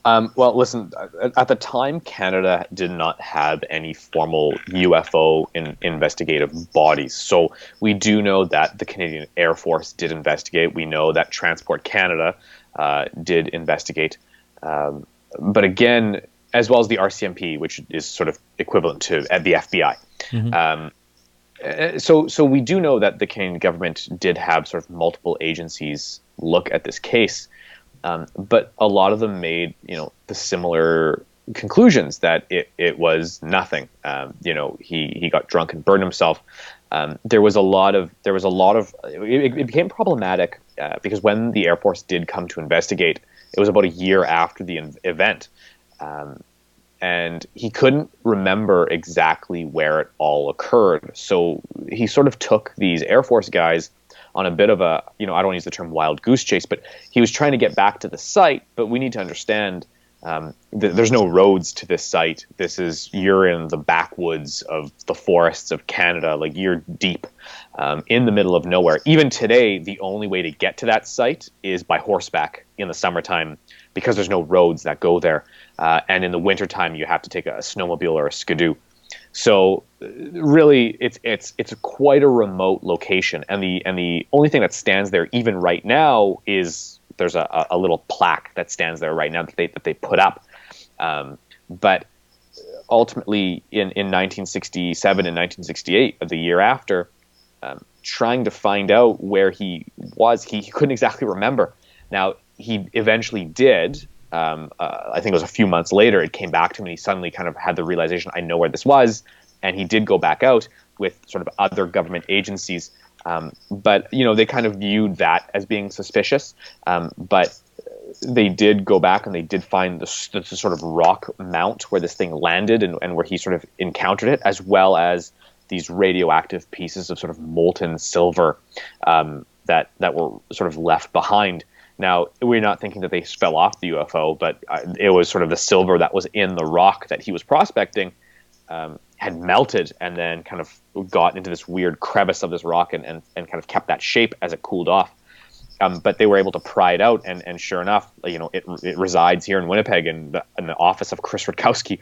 Well, listen, at the time, Canada did not have any formal UFO investigative bodies. So we do know that the Canadian Air Force did investigate. We know that Transport Canada did investigate. But again, as well as the RCMP, which is sort of equivalent to the FBI. Mm-hmm. So we do know that the Canadian government did have sort of multiple agencies look at this case. But a lot of them made, the similar conclusions that it was nothing. He got drunk and burned himself. It became problematic because when the Air Force did come to investigate, it was about a year after the event. And he couldn't remember exactly where it all occurred. So he sort of took these Air Force guys on a bit of a, I don't want to use the term wild goose chase, but he was trying to get back to the site. But we need to understand there's no roads to this site. You're in the backwoods of the forests of Canada. You're deep in the middle of nowhere. Even today, the only way to get to that site is by horseback in the summertime because there's no roads that go there. And in the wintertime, you have to take a snowmobile or a skidoo. So really, it's quite a remote location, and the only thing that stands there even right now is there's a little plaque that stands there right now that they put up. But ultimately, in 1967 and 1968, the year after, trying to find out where he was, he couldn't exactly remember. Now, he eventually did. I think it was a few months later, it came back to him, and he suddenly kind of had the realization, I know where this was, and he did go back out with sort of other government agencies. But, they kind of viewed that as being suspicious. But they did go back and they did find the sort of rock mount where this thing landed and where he sort of encountered it, as well as these radioactive pieces of sort of molten silver that were sort of left behind. Now, we're not thinking that they fell off the UFO, but it was sort of the silver that was in the rock that he was prospecting had melted and then kind of got into this weird crevice of this rock and kind of kept that shape as it cooled off. But they were able to pry it out, and sure enough, it resides here in Winnipeg in the office of Chris Rutkowski,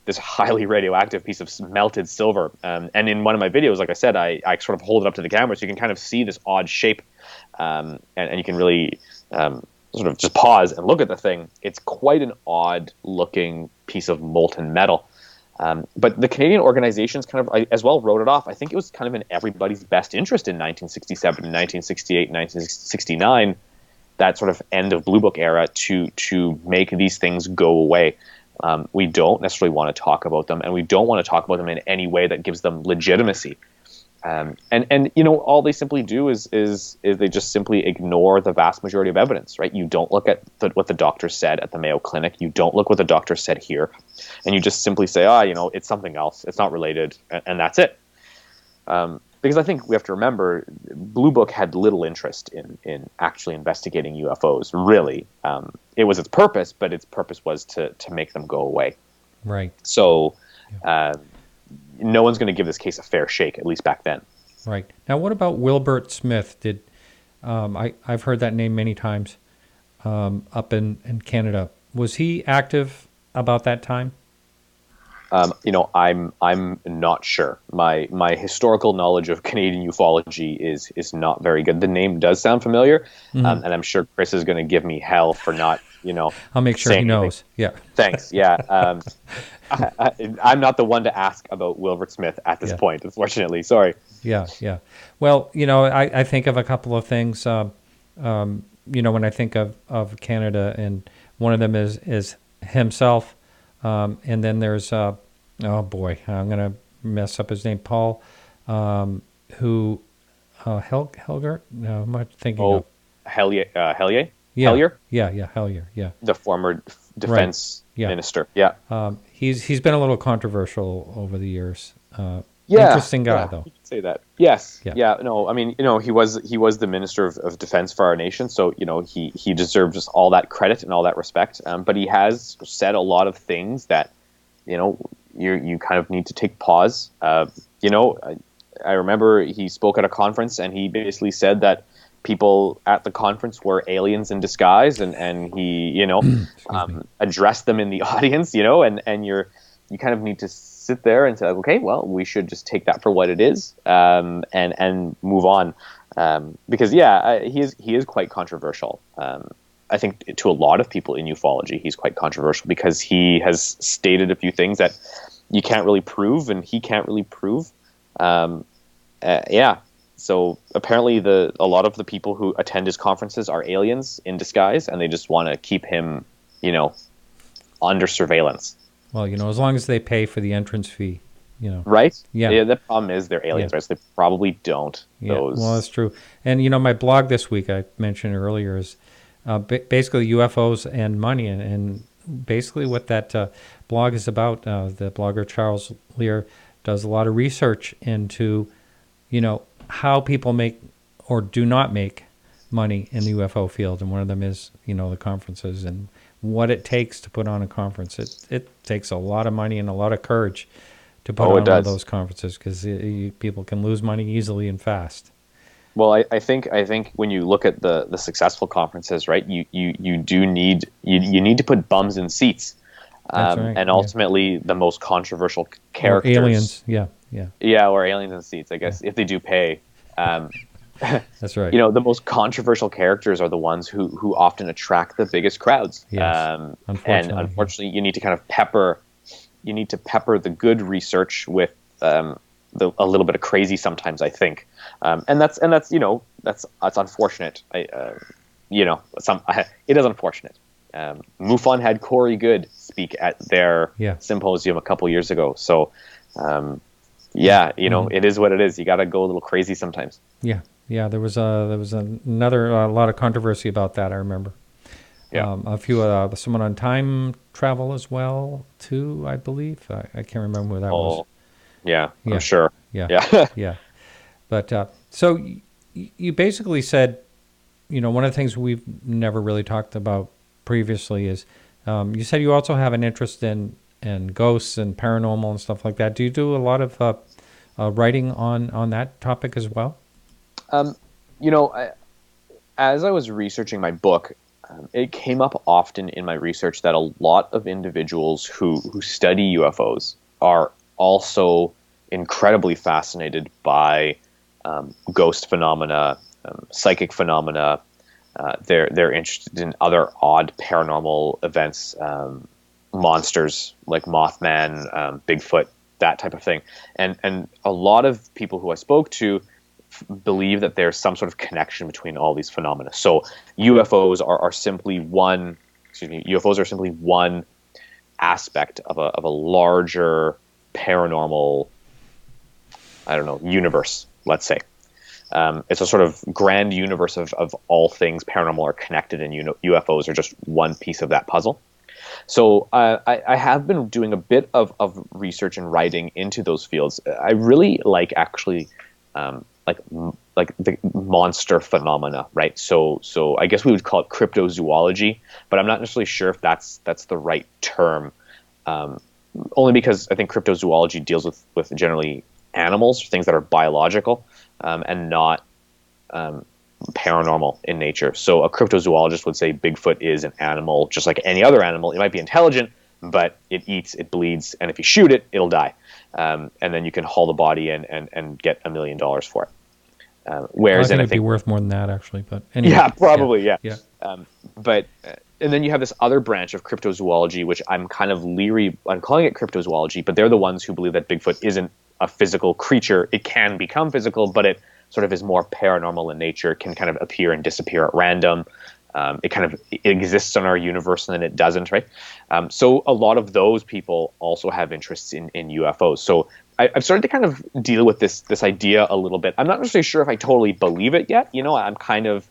this highly radioactive piece of melted silver. And in one of my videos, like I said, I sort of hold it up to the camera so you can kind of see this odd shape, and you can really sort of just pause and look at the thing. It's quite an odd-looking piece of molten metal. But the Canadian organizations kind of as well wrote it off. I think it was kind of in everybody's best interest in 1967, 1968, 1969, that sort of end of Blue Book era, to make these things go away. We don't necessarily want to talk about them, and we don't want to talk about them in any way that gives them legitimacy. And all they simply do is they just simply ignore the vast majority of evidence, right? You don't look at what the doctor said at the Mayo Clinic. You don't look what the doctor said here, and you just simply say, it's something else. It's not related, and that's it. Because I think we have to remember, Blue Book had little interest in actually investigating UFOs. Really, it was its purpose, but its purpose was to make them go away. Right. So. No one's going to give this case a fair shake, at least back then. Right. Now, what about Wilbert Smith? I've heard that name many times up in Canada. Was he active about that time? I'm not sure. My historical knowledge of Canadian ufology is not very good. The name does sound familiar, and I'm sure Chris is going to give me hell for not, I'll make sure he knows. Yeah. Thanks. Yeah. I'm not the one to ask about Wilbert Smith at this point, unfortunately. Sorry. Yeah. Well, I think of a couple of things. When I think of Canada, and one of them is himself, and then there's oh boy, I'm gonna mess up his name, Paul, who Helger? No, I'm not thinking of Hellier. Yeah. Hellier? Yeah, Hellier. Yeah. The former defense minister. Yeah. He's been a little controversial over the years. Interesting guy, though. You could say that. Yes. Yeah. No, I mean, he was the minister of defense for our nation, so he deserves just all that credit and all that respect. But he has said a lot of things that you kind of need to take pause. I remember he spoke at a conference, and he basically said that people at the conference were aliens in disguise, and he addressed them in the audience, and you kind of need to sit there and say, okay, well, we should just take that for what it is, and move on, because he is quite controversial. I think to a lot of people in ufology, he's quite controversial because he has stated a few things that you can't really prove, and he can't really prove. So apparently a lot of the people who attend his conferences are aliens in disguise, and they just want to keep him, under surveillance. Well, as long as they pay for the entrance fee, Right? Yeah. The problem is they're aliens, right? So they probably don't. Yeah. Well, that's true. And, my blog this week, I mentioned earlier, is basically UFOs and money. And basically what that blog is about, the blogger Charles Lear does a lot of research into, how people make or do not make money in the UFO field. And one of them is, the conferences and what it takes to put on a conference. It takes a lot of money and a lot of courage to put on one of those conferences, because people can lose money easily and fast. Well, I think when you look at the successful conferences, right, you do need you need to put bums in seats, That's right. and ultimately the most controversial Or characters, aliens. Yeah. or aliens in seats, I guess, if they do pay. That's right. The most controversial characters are the ones who often attract the biggest crowds. Yes. And unfortunately, you need to kind of pepper the good research with a little bit of crazy sometimes, I think. And that's unfortunate. It is unfortunate. MUFON had Corey Good speak at their symposium a couple years ago. So, it is what it is. You got to go a little crazy sometimes. Yeah. There was another lot of controversy about that. I remember. Yeah. A few someone on time travel as well too. I believe I can't remember who that was. Yeah, I'm sure. Yeah. Yeah. But so you basically said, one of the things we've never really talked about previously is you said you also have an interest in ghosts and paranormal and stuff like that. Do you do a lot of writing on that topic as well? As I was researching my book, it came up often in my research that a lot of individuals who study UFOs are also incredibly fascinated by ghost phenomena, psychic phenomena. They're interested in other odd paranormal events, monsters like Mothman, Bigfoot, that type of thing. And a lot of people who I spoke to believe that there's some sort of connection between all these phenomena. So UFOs are simply one. UFOs are simply one aspect of a larger paranormal, universe. Let's say it's a sort of grand universe of all things paranormal are connected, and UFOs are just one piece of that puzzle. So I have been doing a bit of research and writing into those fields. I really like actually. Like the monster phenomena, right? So I guess we would call it cryptozoology, but I'm not necessarily sure if that's the right term. Only because I think cryptozoology deals with generally animals, things that are biological, and not paranormal in nature. So a cryptozoologist would say Bigfoot is an animal, just like any other animal. It might be intelligent, but it eats, it bleeds, and if you shoot it, it'll die. And then you can haul the body in and get $1 million for it. Whereas I think it'd be worth more than that, actually. But anyway, yeah, probably, yeah. But and then you have this other branch of cryptozoology, which I'm kind of leery. I'm calling it cryptozoology, but they're the ones who believe that Bigfoot isn't a physical creature. It can become physical, but it sort of is more paranormal in nature. It can kind of appear and disappear at random. It exists in our universe and then it doesn't, right? So a lot of those people also have interests in UFOs. So I've started to kind of deal with this idea a little bit. I'm not necessarily sure if I totally believe it yet. I'm kind of,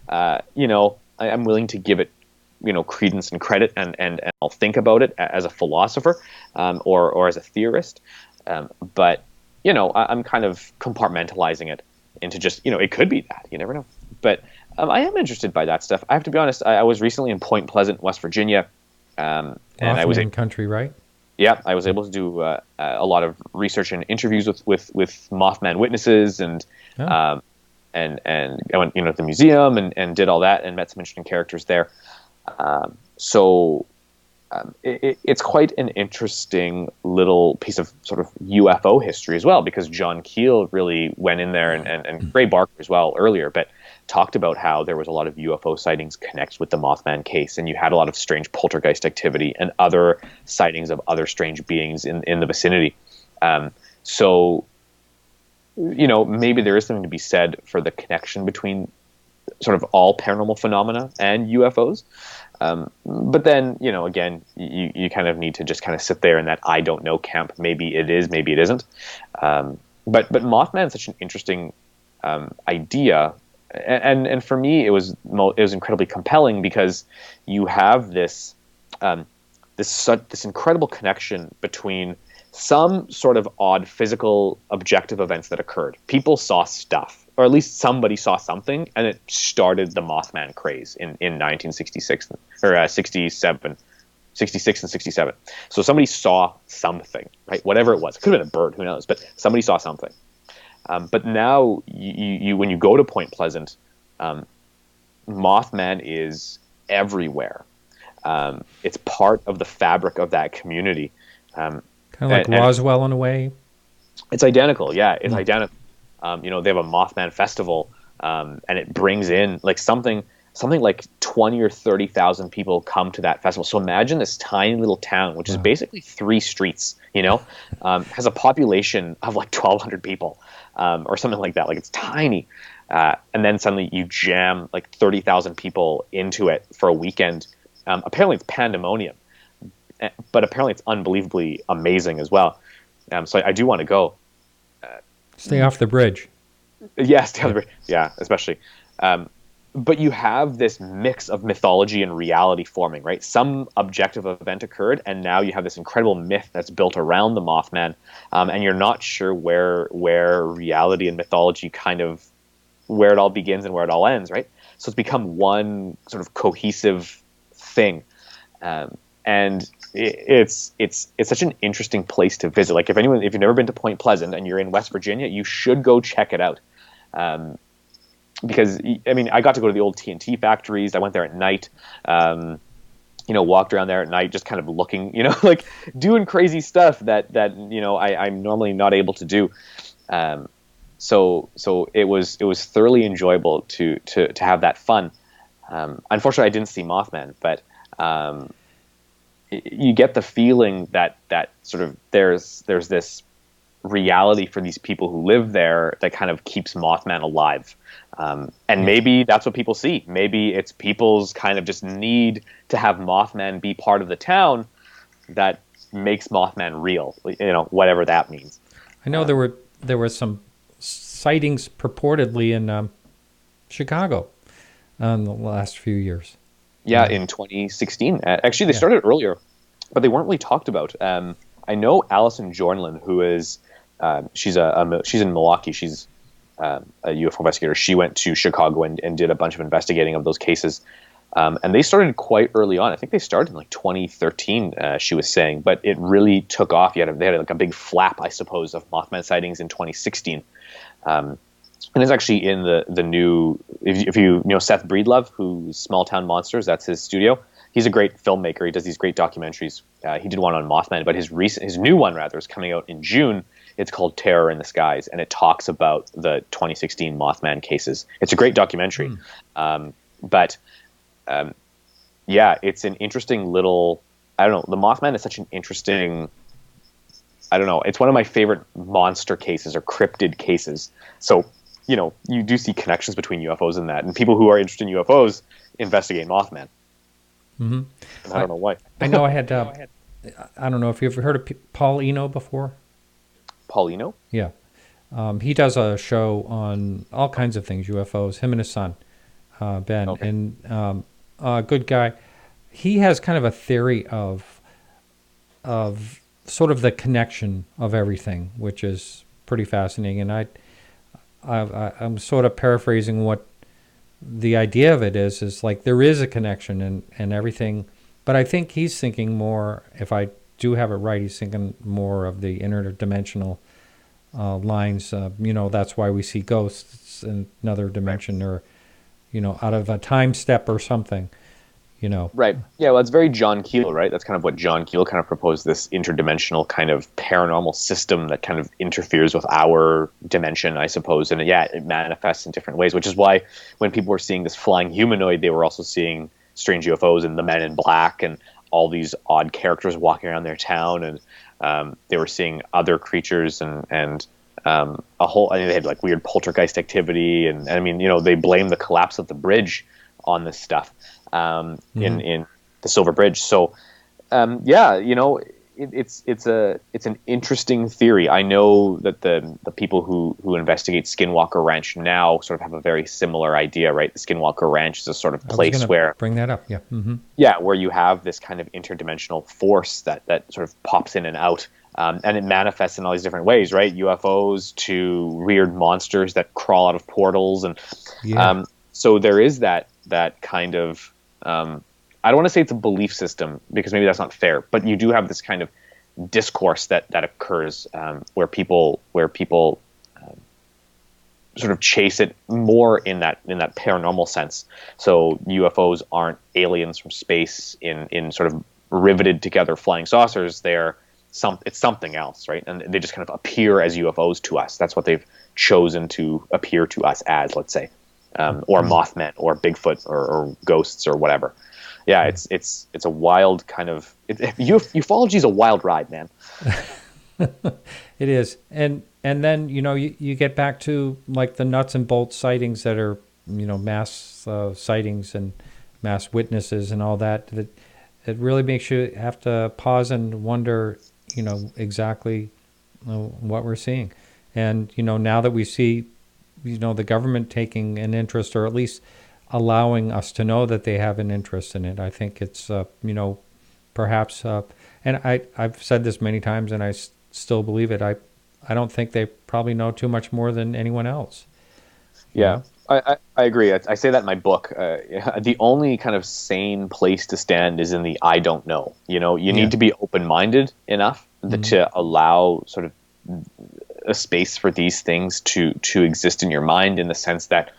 I'm willing to give it, credence and credit, and I'll think about it as a philosopher, or as a theorist. But I'm kind of compartmentalizing it into just, it could be that. You never know. But I am interested by that stuff. I have to be honest. I was recently in Point Pleasant, West Virginia, and I was in country, right? Yeah, I was able to do a lot of research and interviews with Mothman witnesses, and I went to the museum and did all that and met some interesting characters there. It's quite an interesting little piece of sort of UFO history as well, because John Keel really went in there and Ray Barker as well earlier, but talked about how there was a lot of UFO sightings connected with the Mothman case, and you had a lot of strange poltergeist activity and other sightings of other strange beings in the vicinity. Maybe there is something to be said for the connection between sort of all paranormal phenomena and UFOs. But then, again, you kind of need to just kind of sit there in that I don't know camp. Maybe it is, maybe it isn't. But Mothman is such an interesting idea. And for me, it was incredibly compelling because you have this incredible connection between some sort of odd physical objective events that occurred. People saw stuff, or at least somebody saw something, and it started the Mothman craze in 1966 or 67. 66 and 67. So somebody saw something, right? Whatever it was. It could have been a bird, who knows? But somebody saw something. But now you when you go to Point Pleasant, Mothman is everywhere. It's part of the fabric of that community. Kind of like Roswell in a way. It's identical. Yeah, it's identical. They have a Mothman festival, and it brings in like something like 20 or 30,000 people come to that festival. So imagine this tiny little town, which is basically 3 streets, has a population of like 1,200 people, or something like that. Like, it's tiny. And then suddenly you jam like 30,000 people into it for a weekend. Apparently it's pandemonium, but apparently it's unbelievably amazing as well. So I do want to go. Stay off the bridge. Yeah, stay off the bridge. Yeah, especially. But you have this mix of mythology and reality forming, right? Some objective event occurred, and now you have this incredible myth that's built around the Mothman, and you're not sure where reality and mythology where it all begins and where it all ends, right? So it's become one sort of cohesive thing, and it's such an interesting place to visit. Like, if you've never been to Point Pleasant and you're in West Virginia, you should go check it out. Because, I got to go to the old TNT factories. I went there at night, walked around there at night, just kind of looking, like doing crazy stuff that I'm normally not able to do. So it was thoroughly enjoyable to have that fun. Unfortunately, I didn't see Mothman, but you get the feeling that sort of there's this reality for these people who live there that kind of keeps Mothman alive. And maybe that's what people see. Maybe it's people's kind of just need to have Mothman be part of the town that makes Mothman real, whatever that means. I know there were some sightings purportedly in Chicago in the last few years. Yeah, in 2016. Actually, they started earlier, but they weren't really talked about. I know Alison Jornlin, who is she's in Milwaukee. She's a UFO investigator. She went to Chicago and did a bunch of investigating of those cases. And they started quite early on. I think they started in like 2013, she was saying, but it really took off. They had like a big flap, I suppose, of Mothman sightings in 2016. And it's actually in the new, if you know Seth Breedlove, who's Small Town Monsters, that's his studio. He's a great filmmaker. He does these great documentaries. He did one on Mothman, but his new one rather is coming out in June. It's called Terror in the Skies, and it talks about the 2016 Mothman cases. It's a great documentary. Yeah, it's an interesting little, I don't know, the Mothman is such an interesting, I don't know, it's one of my favorite monster cases or cryptid cases. So, you do see connections between UFOs and that, and people who are interested in UFOs investigate Mothman. Mm-hmm. I don't know why. I know I had, I don't know if you've ever heard of Paul Eno before? Paul Eno? Yeah. He does a show on all kinds of things, UFOs, him and his son, Ben. Okay. And good guy. He has kind of a theory of sort of the connection of everything, which is pretty fascinating. And I'm sort of paraphrasing what the idea of it is like there is a connection and everything. But I think he's thinking more, if I do have it right, he's thinking more of the interdimensional lines. That's why we see ghosts in another dimension, or, out of a time step or something. Right. Yeah, well, it's very John Keel, right? That's kind of what John Keel kind of proposed, this interdimensional kind of paranormal system that kind of interferes with our dimension, I suppose. And it manifests in different ways, which is why when people were seeing this flying humanoid, they were also seeing strange UFOs and the Men in Black and all these odd characters walking around their town. And they were seeing other creatures and a whole, they had like weird poltergeist activity. And they blame the collapse of the bridge on this stuff. In the Silver Bridge. So, it's an interesting theory. I know that the people who investigate Skinwalker Ranch now sort of have a very similar idea, right? The Skinwalker Ranch is a sort of place where bring that up, yeah, mm-hmm. Yeah, where you have this kind of interdimensional force that sort of pops in and out, and it manifests in all these different ways, right? UFOs to weird monsters that crawl out of portals, and so there is that kind of. I don't want to say it's a belief system because maybe that's not fair, but you do have this kind of discourse that occurs where people sort of chase it more in that paranormal sense. So UFOs aren't aliens from space in sort of riveted together flying saucers. It's something else, right? And they just kind of appear as UFOs to us. That's what they've chosen to appear to us as, let's say, or Mothman or Bigfoot or ghosts or whatever. Yeah, it's a wild kind of ufology is a wild ride, man. It is, and then you get back to like the nuts and bolts sightings that are mass sightings and mass witnesses and all that. It really makes you have to pause and wonder, exactly what we're seeing. And, now that we see, the government taking an interest, or at least allowing us to know that they have an interest in it, I think it's, perhaps, and I've said this many times and I still believe it. I don't think they probably know too much more than anyone else. Yeah. I agree. I say that in my book. The only kind of sane place to stand is in the I don't know. You need to be open-minded enough to allow sort of a space for these things to exist in your mind, in the sense that,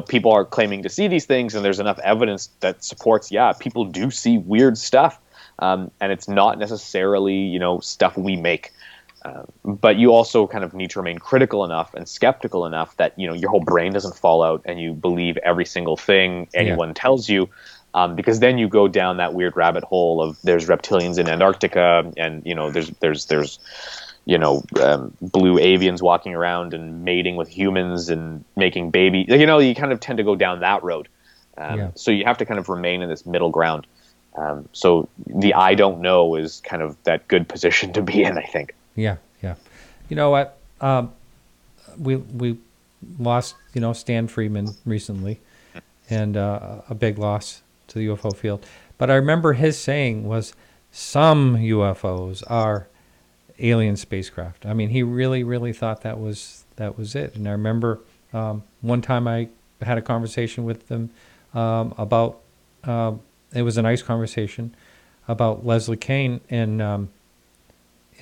people are claiming to see these things and there's enough evidence that supports, people do see weird stuff. And it's not necessarily, stuff we make. But you also kind of need to remain critical enough and skeptical enough that, your whole brain doesn't fall out and you believe every single thing anyone tells you, because then you go down that weird rabbit hole of there's reptilians in Antarctica and, there's blue avians walking around and mating with humans and making babies. You kind of tend to go down that road. So you have to kind of remain in this middle ground. So the I don't know is kind of that good position to be in, I think. Yeah. You know what? We lost, Stan Friedman recently, and a big loss to the UFO field. But I remember his saying was, some UFOs are alien spacecraft. I mean, he really, really thought that was it. And I remember one time I had a conversation with them about, it was a nice conversation about Leslie Kean,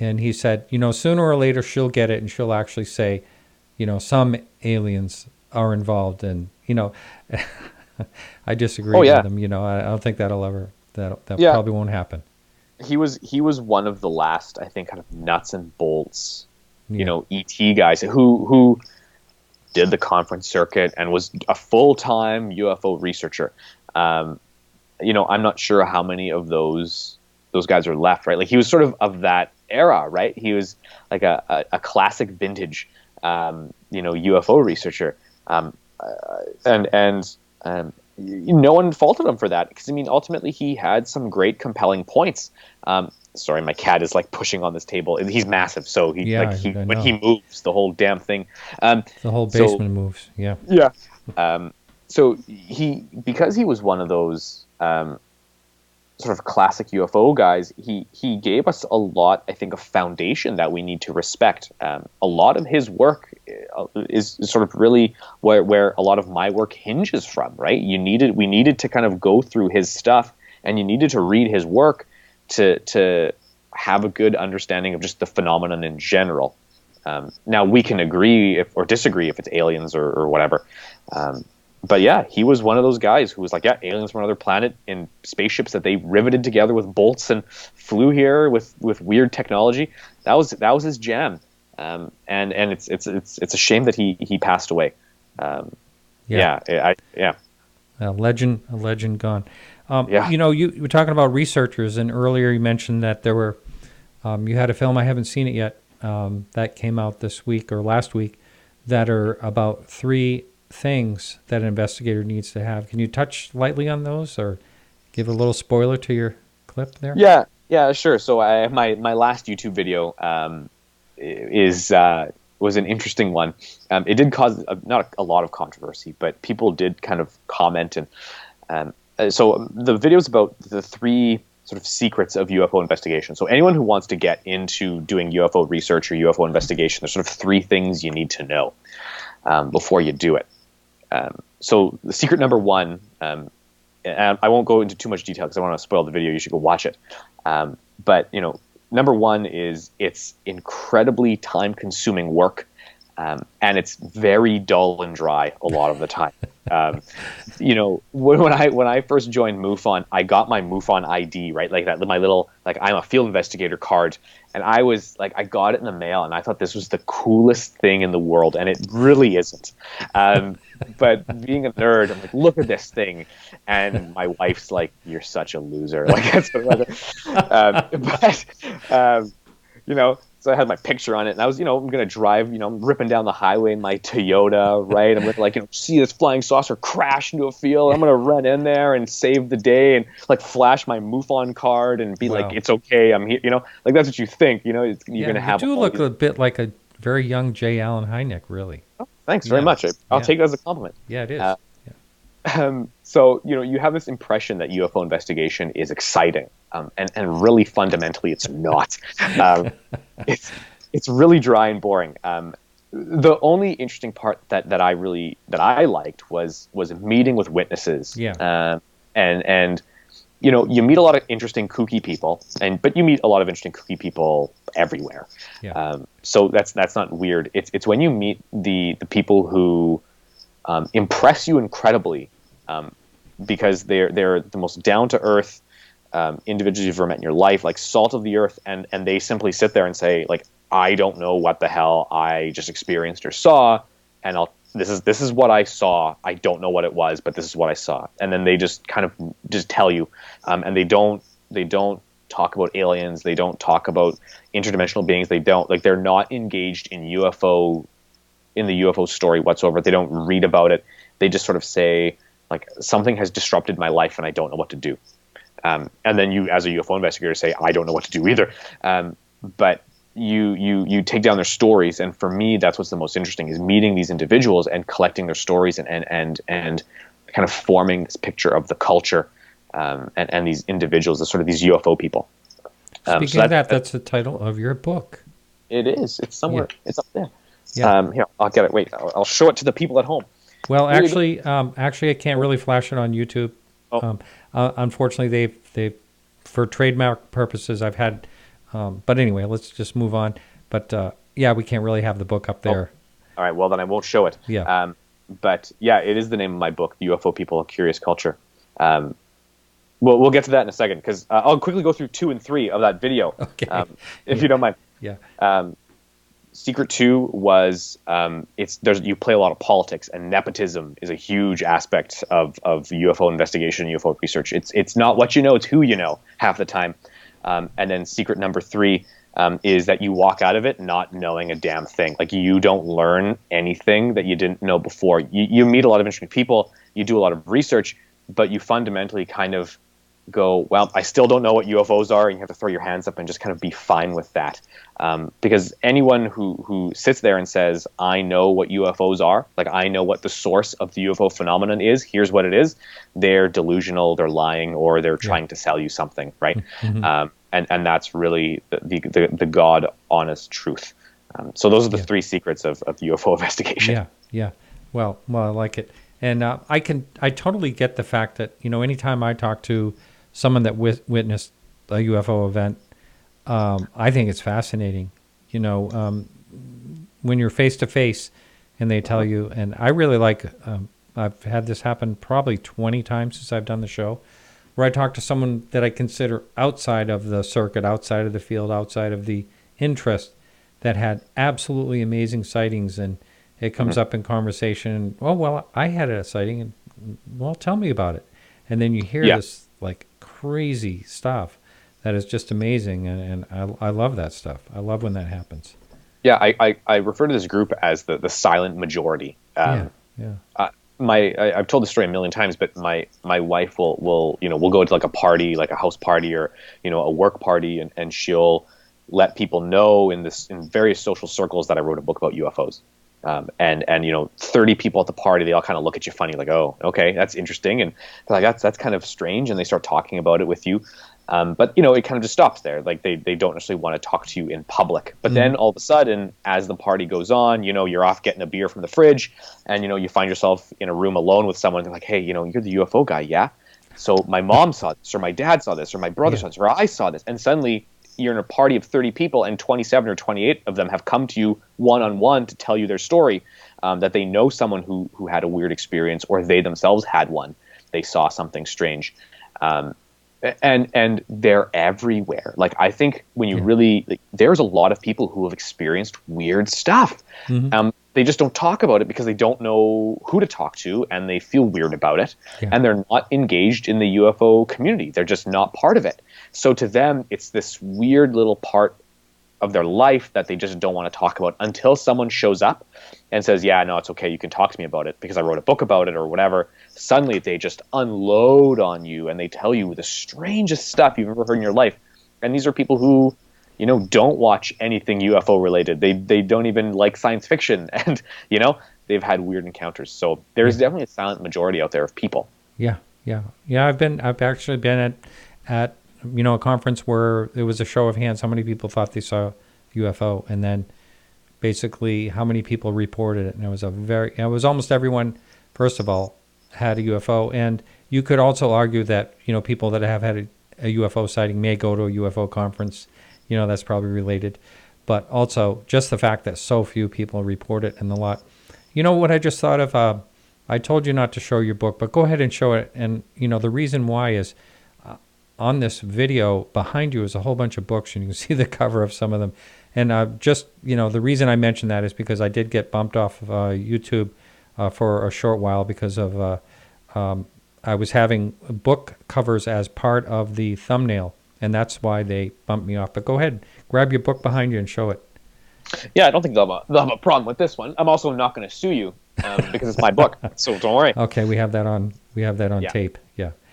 and he said, sooner or later she'll get it and she'll actually say, some aliens are involved. And, I disagree with him. I don't think that probably won't happen. He was one of the last, I think, kind of nuts and bolts, ET guys who did the conference circuit and was a full-time UFO researcher. I'm not sure how many of those guys are left, right? Like, he was sort of that era, right? He was like a classic vintage, UFO researcher. And no one faulted him for that, because, ultimately he had some great compelling points. Sorry, my cat is like pushing on this table. He's massive, so when he moves, the whole damn thing. The whole basement moves. Yeah. Yeah. So because he was one of those sort of classic UFO guys, he gave us a lot, I think, of foundation that we need to respect. A lot of his work is sort of really where a lot of my work hinges from, right? We needed to kind of go through his stuff, and you needed to read his work to have a good understanding of just the phenomenon in general. Now, we can agree or disagree if it's aliens or whatever. But yeah, he was one of those guys who was like, aliens from another planet in spaceships that they riveted together with bolts and flew here with weird technology. That was his jam. And it's a shame that he passed away. A legend gone. You were talking about researchers, and earlier you mentioned that there were, you had a film, I haven't seen it yet, that came out this week or last week, that are about 3 things that an investigator needs to have. Can you touch lightly on those, or give a little spoiler to your clip there? Yeah, sure. So my last YouTube video was an interesting one. It did cause not a lot of controversy, but people did kind of comment, and so the video is about the 3 sort of secrets of UFO investigation. So anyone who wants to get into doing UFO research or UFO investigation, there's sort of 3 things you need to know before you do it. So the secret number 1, and I won't go into too much detail because I don't want to spoil the video. You should go watch it. But number 1 is it's incredibly time-consuming work, And it's very dull and dry a lot of the time. When I first joined MUFON, I got my MUFON ID, right? Like that, my little, like, I'm a field investigator card. And I was like, I got it in the mail, and I thought this was the coolest thing in the world, and it really isn't. But being a nerd, I'm like, look at this thing, and my wife's like, "You're such a loser." Like, that's what so I had my picture on it, and I was, I'm going to drive, I'm ripping down the highway in my Toyota, right? I'm going to, see this flying saucer crash into a field. I'm going to run in there and save the day and, flash my MUFON card and be like, it's okay, I'm here, that's what you think, you're going to have. You do look a bit like a very young J. Allen Hynek, really. Oh, thanks very much. I'll take it as a compliment. Yeah, it is. So, you have this impression that UFO investigation is exciting, and really fundamentally it's not. It's really dry and boring. The only interesting part that I liked was meeting with witnesses. Yeah. And you meet a lot of interesting kooky people, but you meet a lot of interesting kooky people everywhere. Yeah. So that's not weird. It's when you meet the people who impress you incredibly, because they're the most down to earth individuals you've ever met in your life, like salt of the earth, and they simply sit there and say, like, I don't know what the hell I just experienced or saw, and this is what I saw. I don't know what it was, but this is what I saw. And then they just kind of just tell you, and they don't talk about aliens. They don't talk about interdimensional beings. They're not engaged in the UFO story whatsoever. They don't read about it. They just sort of say, like, something has disrupted my life and I don't know what to do. And then you, as a UFO investigator, say, I don't know what to do either. But you take down their stories, and for me, that's what's the most interesting, is meeting these individuals and collecting their stories and kind of forming this picture of the culture, and these individuals, sort of these UFO people. Speaking of that's the title of your book. It is. It's somewhere. Yeah. It's up there. Yeah. Here, I'll get it. Wait, I'll show it to the people at home. Well, actually, I can't really flash it on YouTube. Oh. Unfortunately, they for trademark purposes, I've had. But anyway, let's just move on. But we can't really have the book up there. All right. Well, then I won't show it. Yeah. But yeah, it is the name of my book, UFO People: A Curious Culture. We'll get to that in a second, because I'll quickly go through 2 and 3 of that video, okay. If you don't mind. Yeah. Secret 2 was you play a lot of politics, and nepotism is a huge aspect of UFO investigation, UFO research. It's not what you know, it's who you know half the time. And then secret number 3 is that you walk out of it not knowing a damn thing. Like, you don't learn anything that you didn't know before. You meet a lot of interesting people, you do a lot of research, but you fundamentally kind of go, well, I still don't know what UFOs are, and you have to throw your hands up and just kind of be fine with that. Because anyone who sits there and says, I know what UFOs are, like, I know what the source of the UFO phenomenon is, here's what it is, they're delusional, they're lying, or they're trying to sell you something, right? Mm-hmm. And that's really the God honest truth. So those are the 3 secrets of UFO investigation. Yeah. Well, I like it. And I totally get the fact that, anytime I talk to someone that witnessed a UFO event, I think it's fascinating. When you're face to face and they tell you, and I really like, I've had this happen probably 20 times since I've done the show, where I talk to someone that I consider outside of the circuit, outside of the field, outside of the interest, that had absolutely amazing sightings, and it comes up in conversation. Oh, well, I had a sighting, and well, tell me about it. And then you hear this like crazy stuff that is just amazing, and I love that stuff. I love when that happens. Yeah, I refer to this group as the silent majority. Yeah. I've told the story a million times, but my wife will we'll go to like a party, like a house party or a work party, and she'll let people know in various social circles that I wrote a book about UFOs. And 30 people at the party, they all kind of look at you funny, like, oh, okay, that's interesting, and they're like, that's kind of strange, and they start talking about it with you. But it kind of just stops there. Like, they don't necessarily want to talk to you in public. But then all of a sudden, as the party goes on, you're off getting a beer from the fridge, and you find yourself in a room alone with someone. They're like, hey, you're the UFO guy, yeah? So my mom saw this, or my dad saw this, or my brother saw this, or I saw this, and suddenly you're in a party of 30 people and 27 or 28 of them have come to you one-on-one to tell you their story, that they know someone who had a weird experience, or they themselves had one. They saw something strange. And they're everywhere. Like, I think when you really, like, there's a lot of people who have experienced weird stuff. They just don't talk about it because they don't know who to talk to, and they feel weird about it. And they're not engaged in the UFO community. They're just not part of it. So to them, it's this weird little part of their life that they just don't want to talk about until someone shows up and says, yeah, no, it's okay, you can talk to me about it because I wrote a book about it or whatever. Suddenly they just unload on you and they tell you the strangest stuff you've ever heard in your life. And these are people who, you know, don't watch anything UFO related. They don't even like science fiction, and, you know, they've had weird encounters. So there's definitely a silent majority out there of people. Yeah. I've actually been at you know, a conference where it was a show of hands how many people thought they saw UFO, and then basically how many people reported it. And it was almost everyone, first of all, had a UFO. And you could also argue that, you know, people that have had a UFO sighting may go to a UFO conference. You know, that's probably related. But also just the fact that so few people report it, and a lot. You know what I just thought of? I told you not to show your book, but go ahead and show it. And, you know, the reason why is on this video behind you is a whole bunch of books, and you can see the cover of some of them. And just, you know, the reason I mentioned that is because I did get bumped off of YouTube for a short while because of I was having book covers as part of the thumbnail, and that's why they bumped me off. But go ahead, grab your book behind you and show it. Yeah, I don't think they'll have a problem with this one. I'm also not going to sue you because it's my book, so don't worry. Okay, we have that on tape.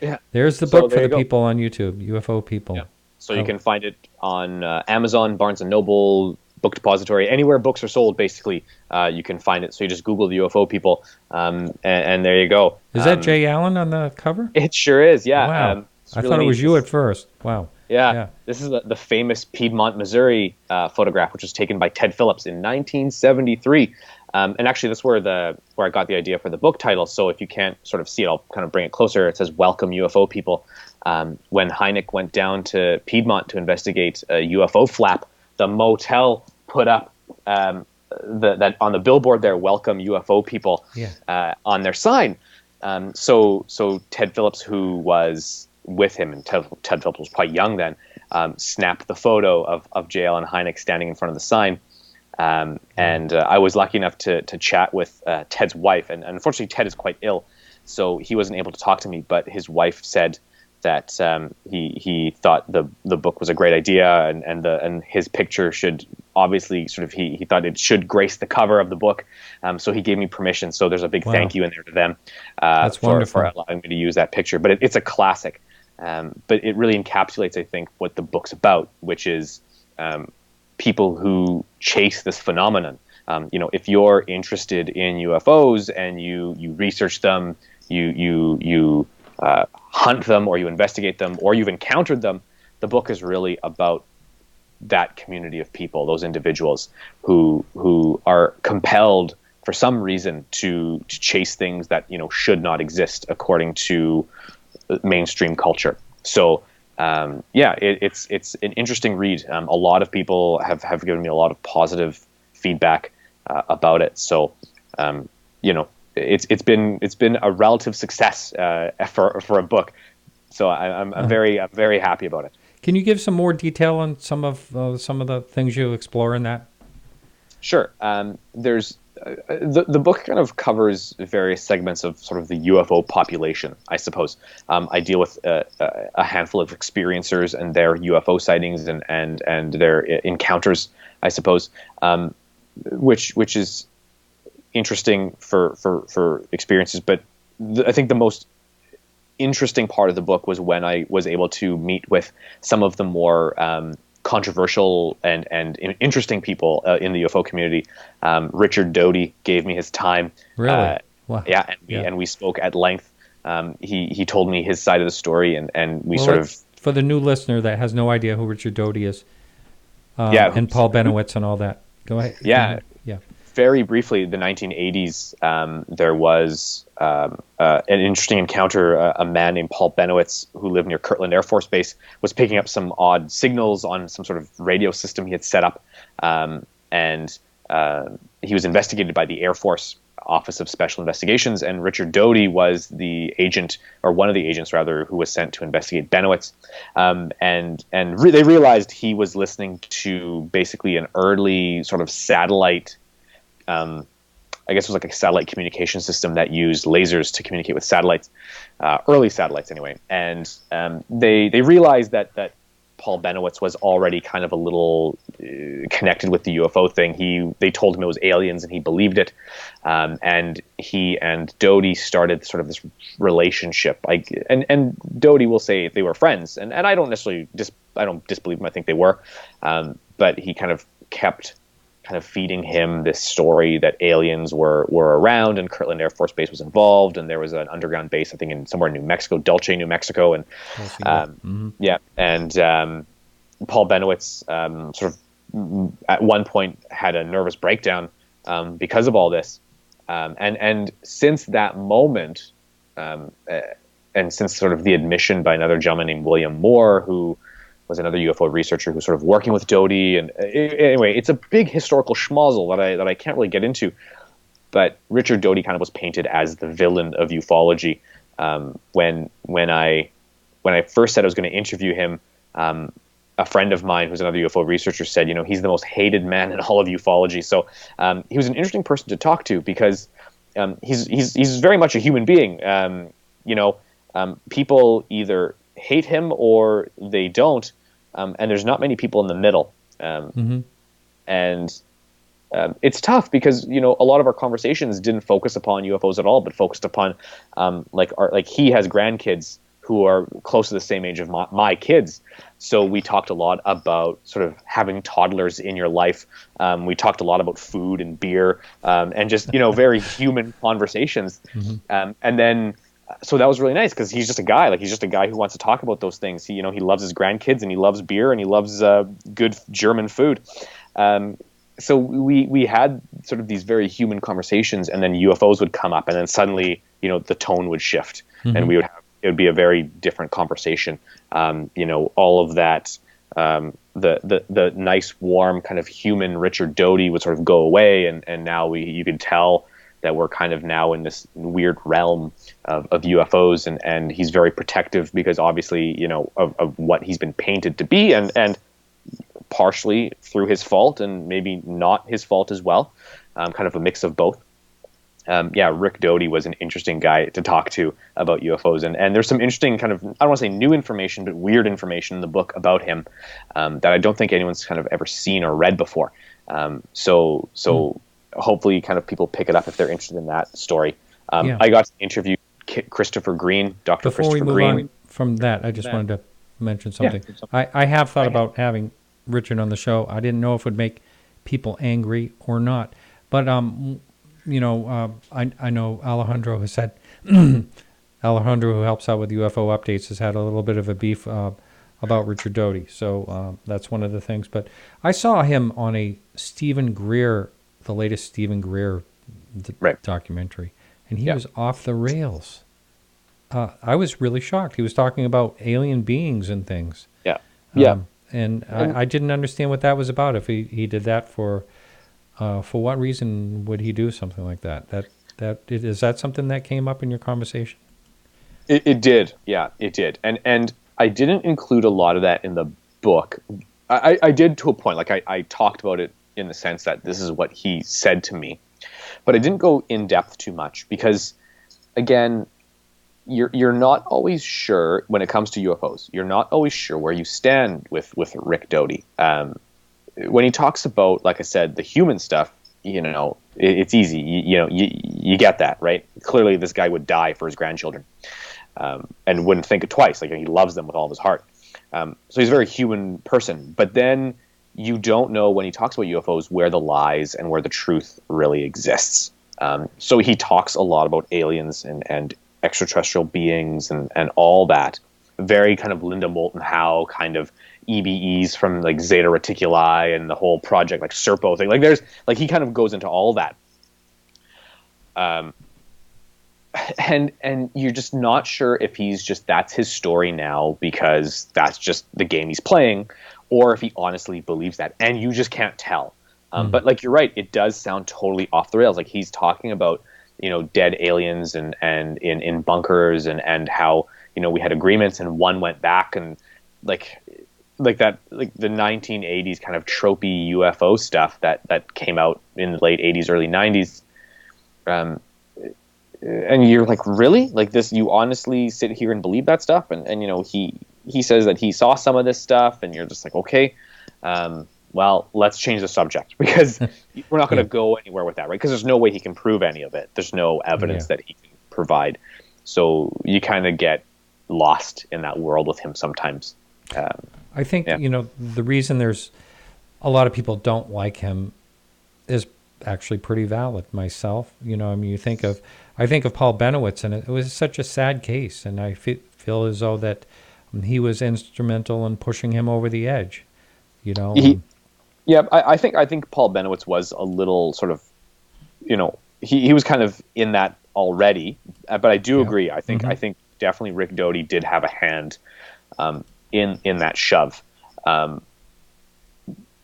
Yeah. There's the So book there for you the go. people on YouTube, UFO People. Yeah. So you can find it on Amazon, Barnes & Noble, Book Depository, anywhere books are sold, basically, you can find it. So you just Google the UFO People, and there you go. Is that Jay Allen on the cover? It sure is, yeah. Wow. I really thought it was neat. you at first. Wow. Yeah. This is the famous Piedmont, Missouri photograph, which was taken by Ted Phillips in 1973. And actually, that's where I got the idea for the book title. So if you can't sort of see it, I'll kind of bring it closer. It says, "Welcome, UFO People." When Hynek went down to Piedmont to investigate a UFO flap, the motel put up that on the billboard there, "Welcome, UFO People," on their sign. So Ted Phillips, who was with him, and Ted Phillips was quite young then, snapped the photo of J. Allen Hynek standing in front of the sign. And I was lucky enough to chat with Ted's wife, and unfortunately Ted is quite ill, so he wasn't able to talk to me, but his wife said that he thought the book was a great idea, and his picture should obviously sort of, he thought it should grace the cover of the book, so he gave me permission. So there's a big thank you in there to them for allowing me to use that picture. But it's a classic, but it really encapsulates, I think, what the book's about, which is people who chase this phenomenon. You know, if you're interested in UFOs and you research them, you hunt them, or you investigate them, or you've encountered them, the book is really about that community of people, those individuals who are compelled for some reason to chase things that, you know, should not exist according to mainstream culture. So it's an interesting read. A lot of people have given me a lot of positive feedback about it. So you know, it's been a relative success for a book. So I'm very happy about it. Can you give some more detail on some of the things you explore in that? Sure. There's the book kind of covers various segments of sort of the UFO population, I suppose. I deal with a handful of experiencers and their UFO sightings and their encounters, I suppose, which is interesting for experiences. But I think the most interesting part of the book was when I was able to meet with some of the more controversial and interesting people in the UFO community. Richard Doty gave me his time. Really? Wow. Yeah, and we spoke at length. He told me his side of the story, and we for the new listener that has no idea who Richard Doty is, and Paul Bennewitz and all that. Go ahead. Yeah. Yeah. very briefly, the 1980s, there was an interesting encounter. A man named Paul Bennewitz, who lived near Kirtland Air Force Base, was picking up some odd signals on some sort of radio system he had set up, and he was investigated by the Air Force Office of Special Investigations, and Richard Doty was the agent, or one of the agents rather, who was sent to investigate Bennewitz. They realized he was listening to basically an early sort of satellite, I guess it was like a satellite communication system that used lasers to communicate with satellites, early satellites anyway. And they realized that Paul Bennewitz was already kind of a little connected with the UFO thing. They told him it was aliens, and he believed it. And he and Doty started sort of this relationship. And Doty will say they were friends, and I don't necessarily I don't disbelieve him. I think they were, but he kind of kept feeding him this story that aliens were around, and Kirtland Air Force Base was involved, and there was an underground base, I think, in somewhere in New Mexico, Dulce, New Mexico, and Paul Bennewitz sort of at one point had a nervous breakdown because of all this, and since that moment, and since sort of the admission by another gentleman named William Moore, who was another UFO researcher who was sort of working with Doty. And anyway, it's a big historical schmozzle that I can't really get into. But Richard Doty kind of was painted as the villain of ufology. When I first said I was going to interview him, a friend of mine who's another UFO researcher said, he's the most hated man in all of ufology. So he was an interesting person to talk to because he's very much a human being. People either hate him or they don't, and there's not many people in the middle, and it's tough because a lot of our conversations didn't focus upon UFOs at all, but focused upon like he has grandkids who are close to the same age of my kids, so we talked a lot about sort of having toddlers in your life. We talked a lot about food and beer, and just very human conversations, and then. So that was really nice because he's just a guy. Like, he's just a guy who wants to talk about those things. He loves his grandkids, and he loves beer, and he loves good German food. So we had sort of these very human conversations, and then UFOs would come up, and then suddenly, the tone would shift, and it would be a very different conversation. All of that, the nice, warm kind of human Richard Doty would sort of go away, and now you could tell that we're kind of now in this weird realm of UFOs, and he's very protective because obviously, of what he's been painted to be, and partially through his fault and maybe not his fault as well, kind of a mix of both. Rick Doty was an interesting guy to talk to about UFOs, and there's some interesting kind of, I don't want to say new information, but weird information in the book about him that I don't think anyone's kind of ever seen or read before. Hopefully kind of people pick it up if they're interested in that story. I got to interview Christopher Green, Dr. Before Christopher we move Green. on from that, I just wanted to mention something. I have thought about having Richard on the show. I didn't know if it would make people angry or not. But, I know Alejandro has said, Alejandro, who helps out with UFO updates, has had a little bit of a beef about Richard Doty. So that's one of the things. But I saw him on a Stephen Greer, the latest Stephen Greer documentary, and he was off the rails. I was really shocked. He was talking about alien beings and things. And I didn't understand what that was about. If he did that for what reason would he do something like that? Is that something that came up in your conversation? It did. Yeah, it did. And I didn't include a lot of that in the book. I did to a point. Like I talked about it in the sense that this is what he said to me, but I didn't go in depth too much because, again, you're not always sure when it comes to UFOs. You're not always sure where you stand with Rick Doty. When he talks about, like I said, the human stuff, it's easy. You get that, right? Clearly, this guy would die for his grandchildren, and wouldn't think it twice. Like, he loves them with all of his heart. So he's a very human person. But then you don't know when he talks about UFOs where the lies and where the truth really exists. So he talks a lot about aliens and extraterrestrial beings and all that. Very kind of Linda Moulton Howe kind of, EBEs from like Zeta Reticuli and the whole project like Serpo thing. Like there's like he kind of goes into all that. And you're just not sure if that's his story now because that's just the game he's playing, or if he honestly believes that, and you just can't tell. But like you're right, it does sound totally off the rails. Like he's talking about dead aliens and in bunkers and how we had agreements and one went back and like that, like the 1980s kind of tropey UFO stuff that came out in the late 80s, early 90s. And you're like, really? Like this, you honestly sit here and believe that stuff? And he says that he saw some of this stuff, and you're just like, okay, well, let's change the subject because we're not going to go anywhere with that, right? Because there's no way he can prove any of it. There's no evidence that he can provide. So you kind of get lost in that world with him sometimes. I think, the reason there's a lot of people don't like him is actually pretty valid myself. I think of Paul Bennewitz, and it was such a sad case, and I feel as though that he was instrumental in pushing him over the edge. I think Paul Bennewitz was a little sort of, he was kind of in that already, but I do agree. I think definitely Rick Doty did have a hand in that shove.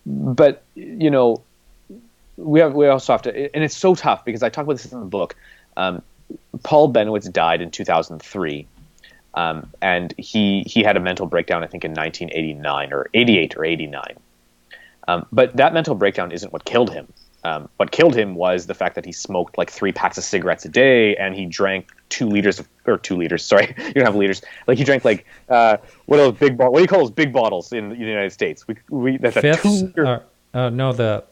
But we also have to, and it's so tough because I talk about this in the book. Paul Bennewitz died in 2003, and he had a mental breakdown, I think, in 1989 or 88 or 89. But that mental breakdown isn't what killed him. What killed him was the fact that he smoked like 3 packs of cigarettes a day, and he drank 2 liters. Sorry, you don't have liters. Like he drank like what are those big what do you call those big bottles in the United States? That's Fifths? a 2 liter. No, the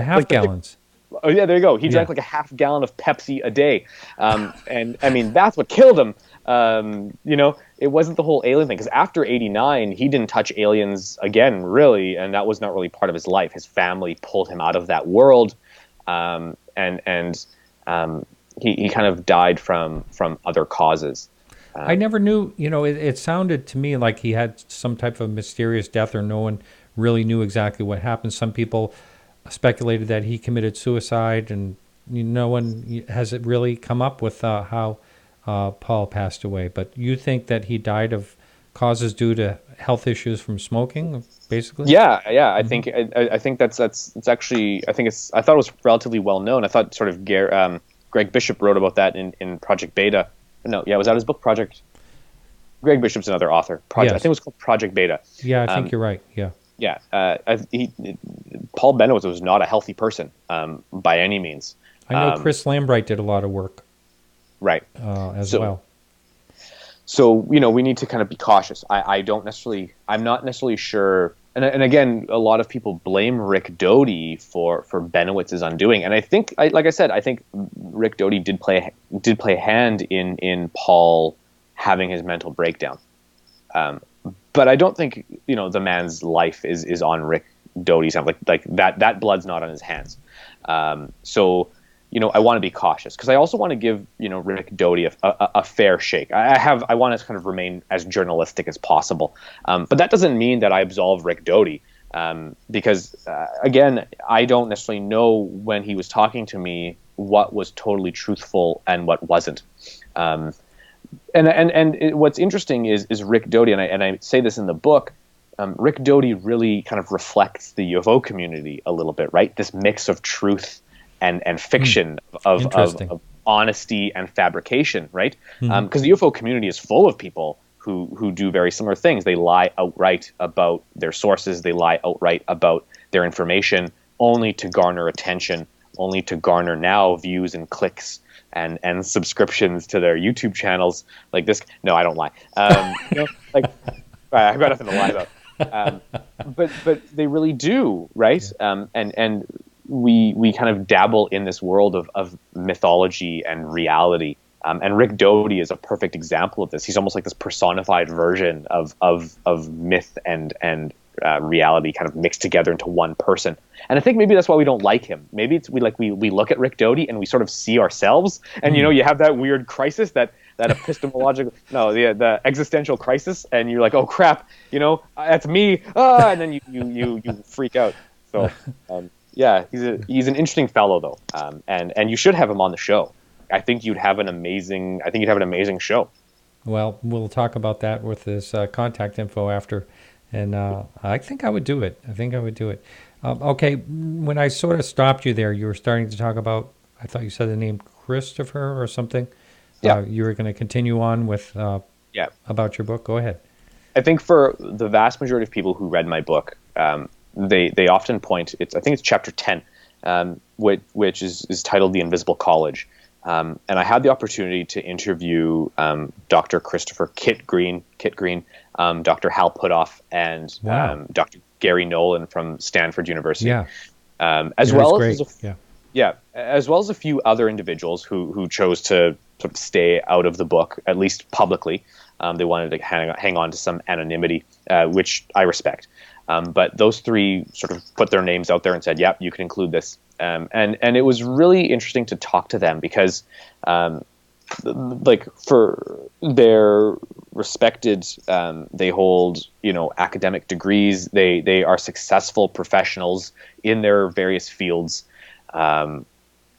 half gallons. Oh yeah, there you go. He drank like a half gallon of Pepsi a day, and I mean that's what killed him. It wasn't the whole alien thing, because after '89 he didn't touch aliens again, really, and that was not really part of his life. His family pulled him out of that world, and he kind of died from other causes. I never knew. It sounded to me like he had some type of mysterious death, or no one really knew exactly what happened. Some people speculated that he committed suicide, and no one has it really come up with how Paul passed away. But you think that he died of causes due to health issues from smoking, basically? Yeah. I think that's actually, I thought it was relatively well known. I thought sort of Greg Bishop wrote about that in Project Beta. No, yeah, was that his book, Project? Greg Bishop's another author. Project. Yes. I think it was called Project Beta. Yeah, I think you're right. Yeah. Yeah, Paul Bennewitz was not a healthy person by any means. I know Chris Lambright did a lot of work, right? As well. So we need to kind of be cautious. I'm not necessarily sure. And again, a lot of people blame Rick Doty for Bennewitz's undoing. And I think, like I said, I think Rick Doty did play a hand in Paul having his mental breakdown. But I don't think the man's life is on Rick Doty's hand. Like that blood's not on his hands. So I want to be cautious, because I also want to give Rick Doty a fair shake. I want to kind of remain as journalistic as possible. But that doesn't mean that I absolve Rick Doty, because again, I don't necessarily know when he was talking to me what was totally truthful and what wasn't. What's interesting is Rick Doty, and I say this in the book, Rick Doty really kind of reflects the UFO community a little bit, right? This mix of truth and fiction, of honesty and fabrication, right? Because the UFO community is full of people who do very similar things. They lie outright about their sources. They lie outright about their information, only to garner attention, only to garner now views and clicks and subscriptions to their YouTube channels. Like this. No, I don't lie. I've got nothing to lie about. But they really do, right? And we kind of dabble in this world of mythology and reality. And Rick Doty is a perfect example of this. He's almost like this personified version of myth and reality kind of mixed together into one person. And I think maybe that's why we don't like him. Maybe it's we look at Rick Doty and we sort of see ourselves, and you have that weird crisis, that epistemological, the existential crisis, and you're like, oh crap, that's me, and then you freak out. So yeah, he's an interesting fellow though, and you should have him on the show. I think you'd have an amazing show. Well, we'll talk about that with this contact info after, and I think I would do it. Okay, when I sort of stopped you there, you were starting to talk about, I thought you said the name Christopher or something. Yeah. You were going to continue on with about your book. Go ahead. I think for the vast majority of people who read my book, they often point, I think it's chapter 10, which is titled The Invisible College. And I had the opportunity to interview Dr. Christopher Kit Green, Dr. Hal Puthoff, and Dr. Gary Nolan from Stanford University. Yeah. As well as a few other individuals who chose to sort of stay out of the book, at least publicly. They wanted to hang on to some anonymity, which I respect. But those three sort of put their names out there and said, "Yep, you can include this." And it was really interesting to talk to them because, for their respected, they hold academic degrees. They are successful professionals in their various fields, and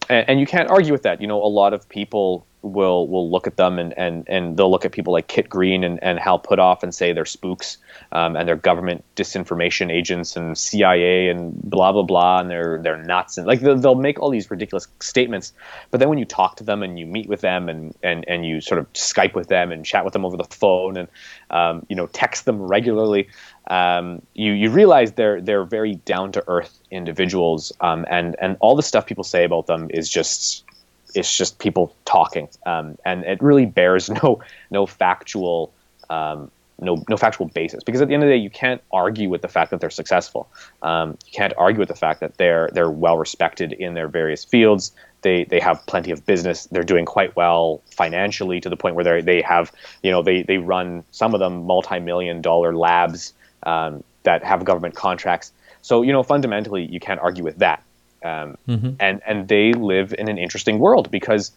you can't argue with that. A lot of people will look at them and they'll look at people like Kit Green and Hal Puthoff and say they're spooks, and they're government disinformation agents and CIA and blah blah blah, and they're nuts, and they'll make all these ridiculous statements. But then when you talk to them and you meet with them and you sort of Skype with them and chat with them over the phone and text them regularly, you realize they're very down to earth individuals, and all the stuff people say about them is just people talking, and it really bears no factual basis, because at the end of the day you can't argue with the fact that they're successful. You can't argue with the fact that they're well respected in their various fields. They have plenty of business. They're doing quite well financially, to the point where they have they run, some of them, multi-million-dollar labs that have government contracts. So fundamentally you can't argue with that. And they live in an interesting world because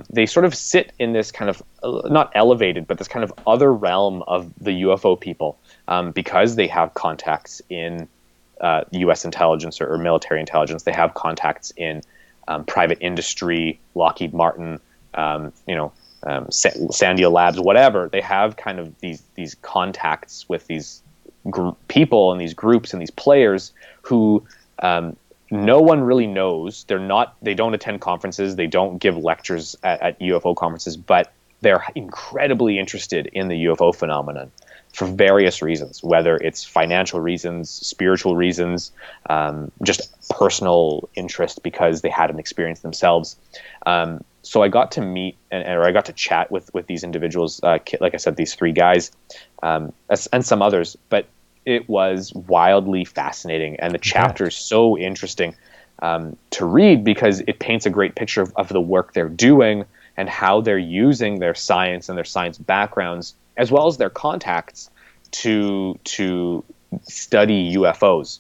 they sort of sit in this kind of not elevated, but this kind of other realm of the UFO people, because they have contacts in U.S. intelligence or military intelligence. They have contacts in private industry, Lockheed Martin, Sandia Labs, whatever. They have kind of these contacts with these people and these groups and these players who no one really knows. They don't attend conferences. They don't give lectures at UFO conferences, but they're incredibly interested in the UFO phenomenon for various reasons, whether it's financial reasons, spiritual reasons, just personal interest because they had an experience themselves. So I got to meet or I got to chat with these individuals, like I said, these three guys, and some others, but it was wildly fascinating, and the chapter is so interesting to read because it paints a great picture of the work they're doing and how they're using their science and their science backgrounds, as well as their contacts, to study UFOs.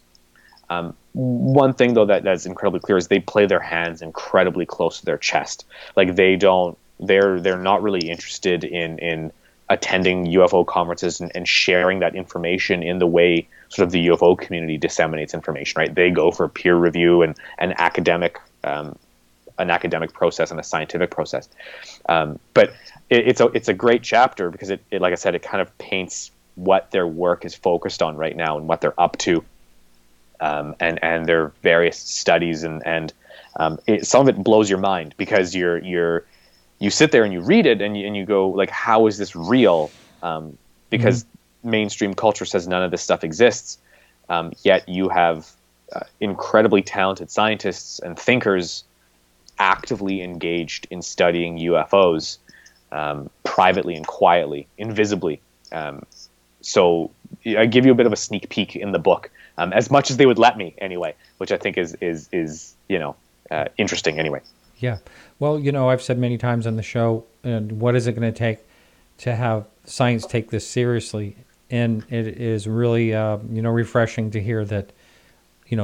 One thing though that's incredibly clear is they play their hands incredibly close to their chest. They're not really interested in attending UFO conferences and sharing that information in the way sort of the UFO community disseminates information, right? They go for peer review and an academic process and a scientific process. But it's a great chapter because it, like I said, it kind of paints what their work is focused on right now and what they're up to, and their various studies, and some of it blows your mind because you sit there and you read it and you go like, how is this real? Because mainstream culture says none of this stuff exists. Yet you have incredibly talented scientists and thinkers actively engaged in studying UFOs, privately and quietly, invisibly. So I give you a bit of a sneak peek in the book, as much as they would let me anyway, which I think is interesting anyway. Yeah. Well, I've said many times on the show, and what is it going to take to have science take this seriously? And it is really, refreshing to hear that,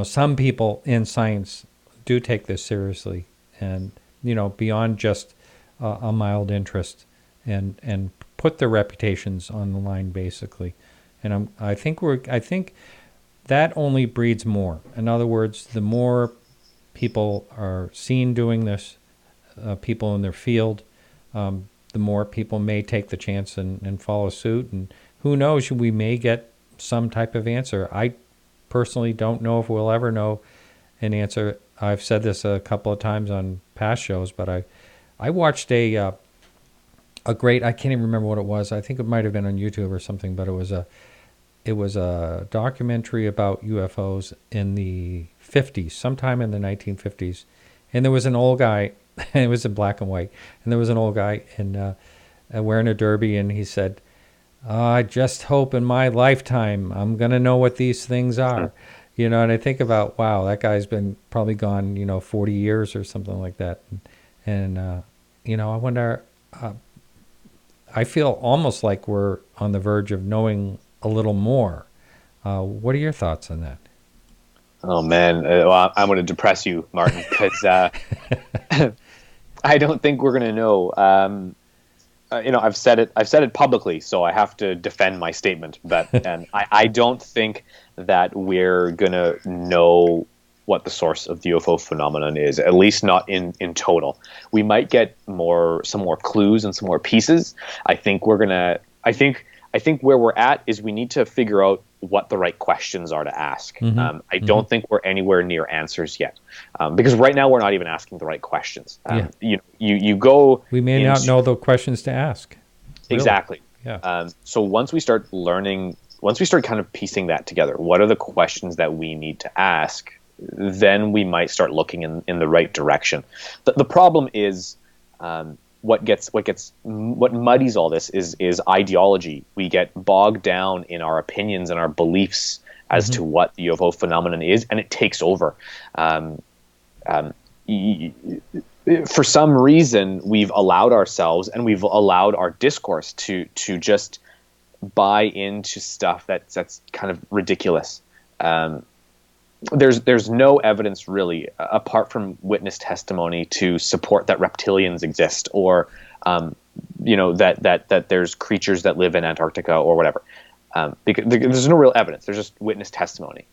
some people in science do take this seriously and, beyond just a mild interest and put their reputations on the line, basically. And I think that only breeds more. In other words, the more people are seen doing this, people in their field, the more people may take the chance and follow suit. And who knows, we may get some type of answer. I personally don't know if we'll ever know an answer. I've said this a couple of times on past shows, but I watched a great, I can't even remember what it was. I think it might have been on YouTube or something, but it was a documentary about UFOs in the 50s, sometime in the 1950s. And there was an old guy, and it was in black and white, and there was an old guy wearing a derby, and he said, I just hope in my lifetime I'm going to know what these things are. And I think about, wow, that guy's been probably gone, 40 years or something like that. And I wonder, I feel almost like we're on the verge of knowing a little more. What are your thoughts on that? Oh man, well, I'm going to depress you, Martin, because I don't think we're going to know. I've said it publicly, so I have to defend my statement. But and I don't think that we're going to know what the source of the UFO phenomenon is, at least not in total. We might get some more clues and some more pieces. I think where we're at is we need to figure out what the right questions are to ask. I don't think we're anywhere near answers yet, because right now we're not even asking the right questions. You go. We may not know the questions to ask. Really. Exactly. Yeah. So once we start kind of piecing that together, what are the questions that we need to ask? Then we might start looking in the right direction. The problem is, what muddies all this is ideology. We get bogged down in our opinions and our beliefs as to what the UFO phenomenon is, and it takes over. For some reason, we've allowed ourselves and we've allowed our discourse to just buy into stuff that's kind of ridiculous. There's no evidence really, apart from witness testimony, to support that reptilians exist, or that there's creatures that live in Antarctica or whatever. Because there's no real evidence. There's just witness testimony.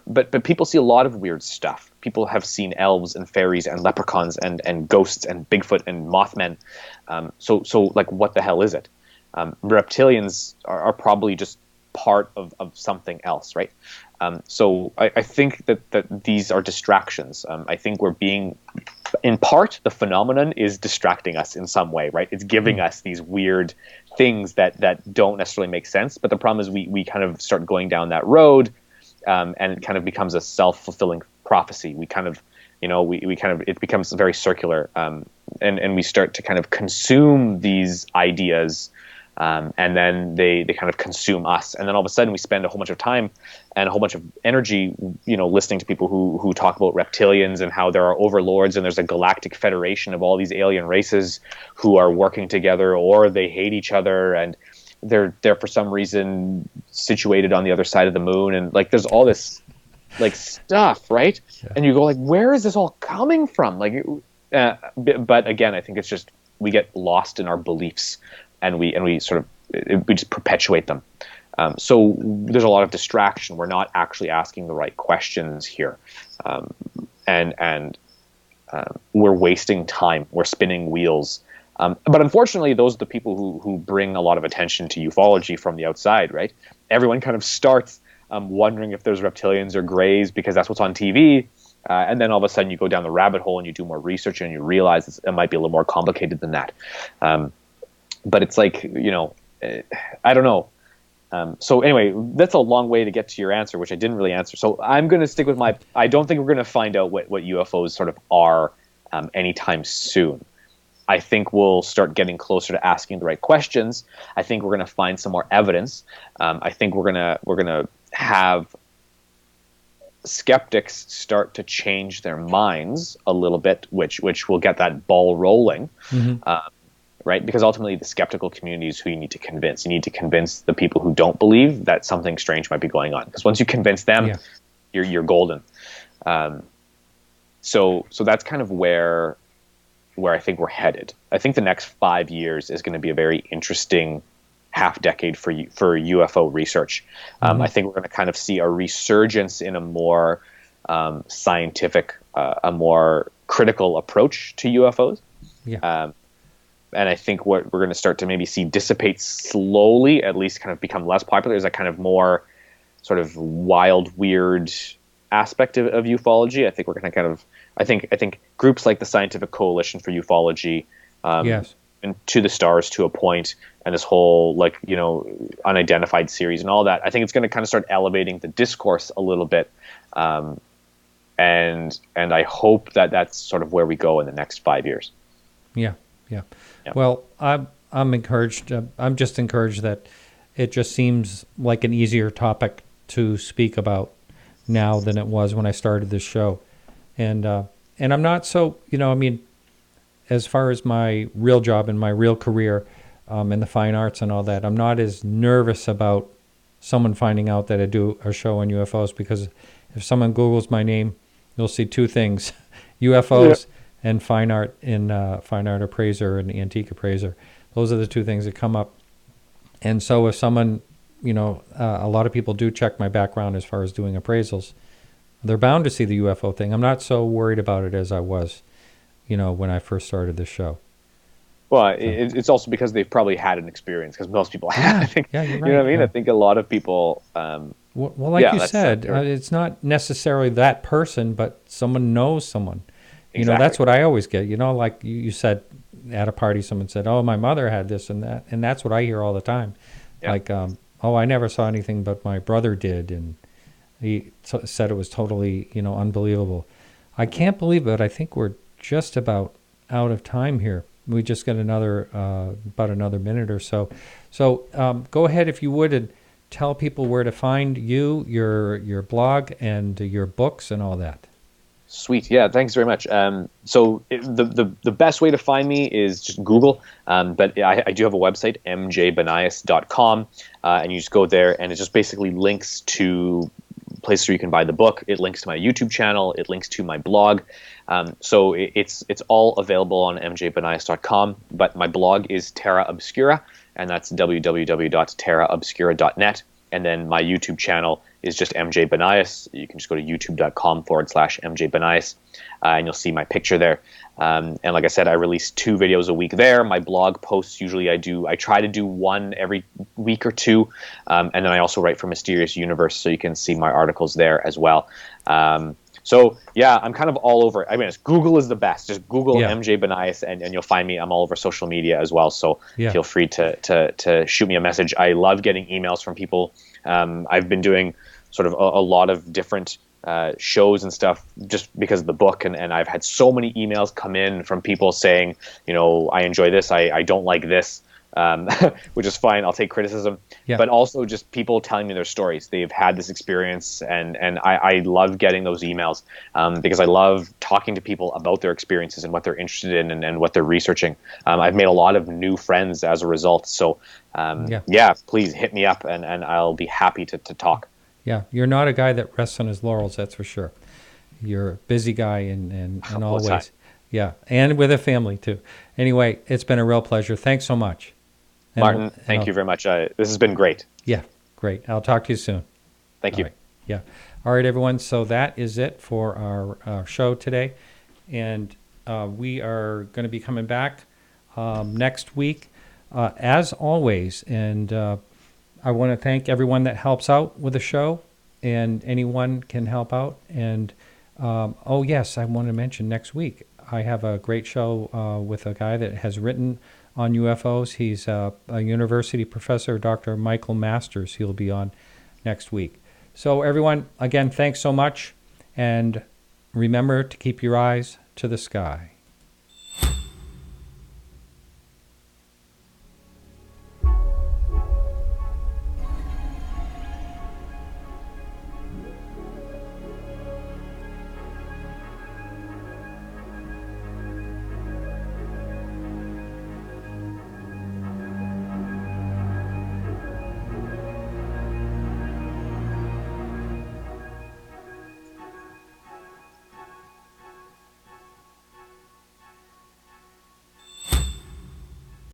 But people see a lot of weird stuff. People have seen elves and fairies and leprechauns and ghosts and Bigfoot and Mothman. So like, what the hell is it? Reptilians are probably just part of something else, right? So I think that these are distractions. I think we're being, in part, the phenomenon is distracting us in some way, right? It's giving us these weird things that don't necessarily make sense. But the problem is we kind of start going down that road, and it kind of becomes a self-fulfilling prophecy. We kind of, it becomes very circular, and we start to kind of consume these ideas. And then they kind of consume us, and then all of a sudden we spend a whole bunch of time and a whole bunch of energy, listening to people who talk about reptilians and how there are overlords and there's a galactic federation of all these alien races who are working together, or they hate each other and they're for some reason situated on the other side of the moon, and like there's all this like stuff, right? Yeah. And you go like, where is this all coming from? Like, but again, I think it's just we get lost in our beliefs. And we sort of we just perpetuate them. So there's a lot of distraction. We're not actually asking the right questions here, and we're wasting time. We're spinning wheels. But unfortunately, those are the people who bring a lot of attention to ufology from the outside, right? Everyone kind of starts wondering if there's reptilians or greys because that's what's on TV. And then all of a sudden you go down the rabbit hole and you do more research and you realize it might be a little more complicated than that. But it's like, I don't know. So anyway, that's a long way to get to your answer, which I didn't really answer. So I'm going to stick with I don't think we're going to find out what UFOs sort of are anytime soon. I think we'll start getting closer to asking the right questions. I think we're going to find some more evidence. I think we're going to have skeptics start to change their minds a little bit, which will get that ball rolling. right? Because ultimately the skeptical community is who you need to convince. You need to convince the people who don't believe that something strange might be going on. Because once you convince them, Yeah. you're golden. So that's kind of where I think we're headed. I think the next 5 years is going to be a very interesting half decade for UFO research. I think we're going to kind of see a resurgence in a more scientific, a more critical approach to UFOs. Yeah. And I think what we're going to start to maybe see dissipate slowly, at least kind of become less popular, is that kind of more sort of wild, weird aspect of ufology. I think we're going to kind of, I think groups like the Scientific Coalition for Ufology, Yes. and To the Stars to a point, and this whole unidentified series and all that, I think it's going to kind of start elevating the discourse a little bit. And I hope that that's sort of where we go in the next 5 years. Yeah. Well, I'm encouraged. I'm just encouraged that it just seems like an easier topic to speak about now than it was when I started this show, and I'm not so, I mean, as far as my real job and my real career in the fine arts and all that, I'm not as nervous about someone finding out that I do a show on UFOs, because if someone Googles my name, you'll see two things: UFOs and fine art fine art appraiser and antique appraiser. Those are the two things that come up. And so if someone, a lot of people do check my background as far as doing appraisals, they're bound to see the UFO thing. I'm not so worried about it as I was, when I first started this show. Well, it's also because they've probably had an experience, because most people have. I think, yeah, you're right. You know what I mean? Yeah. I think a lot of people... well, like you said, it's not necessarily that person, but someone knows someone. Exactly. That's what I always get. Like you said, at a party, someone said, "Oh, my mother had this and that," and that's what I hear all the time. Yeah. Like, "Oh, I never saw anything, but my brother did," and he said it was totally, unbelievable. I can't believe it. I think we're just about out of time here. We just got about another minute or so. So go ahead, if you would, and tell people where to find you, your blog, and your books and all that. Sweet. Yeah, thanks very much. So the best way to find me is just Google. But I do have a website, mjbanias.com, and you just go there, and it just basically links to places where you can buy the book. It links to my YouTube channel. It links to my blog. So it's all available on mjbanias.com. But my blog is Terra Obscura, and that's www.terraobscura.net. And then my YouTube channel is just MJ Benaiah. You can just go to youtube.com/MJ Benaiah, and you'll see my picture there. And like I said, I release 2 videos a week there. My blog posts, usually I try to do one every week or two. And then I also write for Mysterious Universe, so you can see my articles there as well. So yeah, I'm kind of all over. I mean, Google is the best. Just Google MJ Benaiah, and you'll find me. I'm all over social media as well. So feel free to shoot me a message. I love getting emails from people. I've been doing sort of a lot of different shows and stuff just because of the book, and I've had so many emails come in from people saying, I enjoy this, I don't like this. Which is fine. I'll take criticism, but also just people telling me their stories. They've had this experience, and I love getting those emails because I love talking to people about their experiences and what they're interested in and what they're researching. I've made a lot of new friends as a result. So please hit me up, and I'll be happy to talk. Yeah, you're not a guy that rests on his laurels, that's for sure. You're a busy guy in all ways. Yeah, and with a family too. Anyway, it's been a real pleasure. Thanks so much. Martin, thank you very much. This has been great. Yeah, great. I'll talk to you soon. Thank you. Right. Yeah. All right, everyone. So that is it for our show today. And we are going to be coming back next week, as always. And I want to thank everyone that helps out with the show, and anyone can help out. And, yes, I want to mention next week, I have a great show with a guy that has written on UFOs. He's a university professor, Dr. Michael Masters. He'll be on next week. So everyone, again, thanks so much. And remember to keep your eyes to the sky.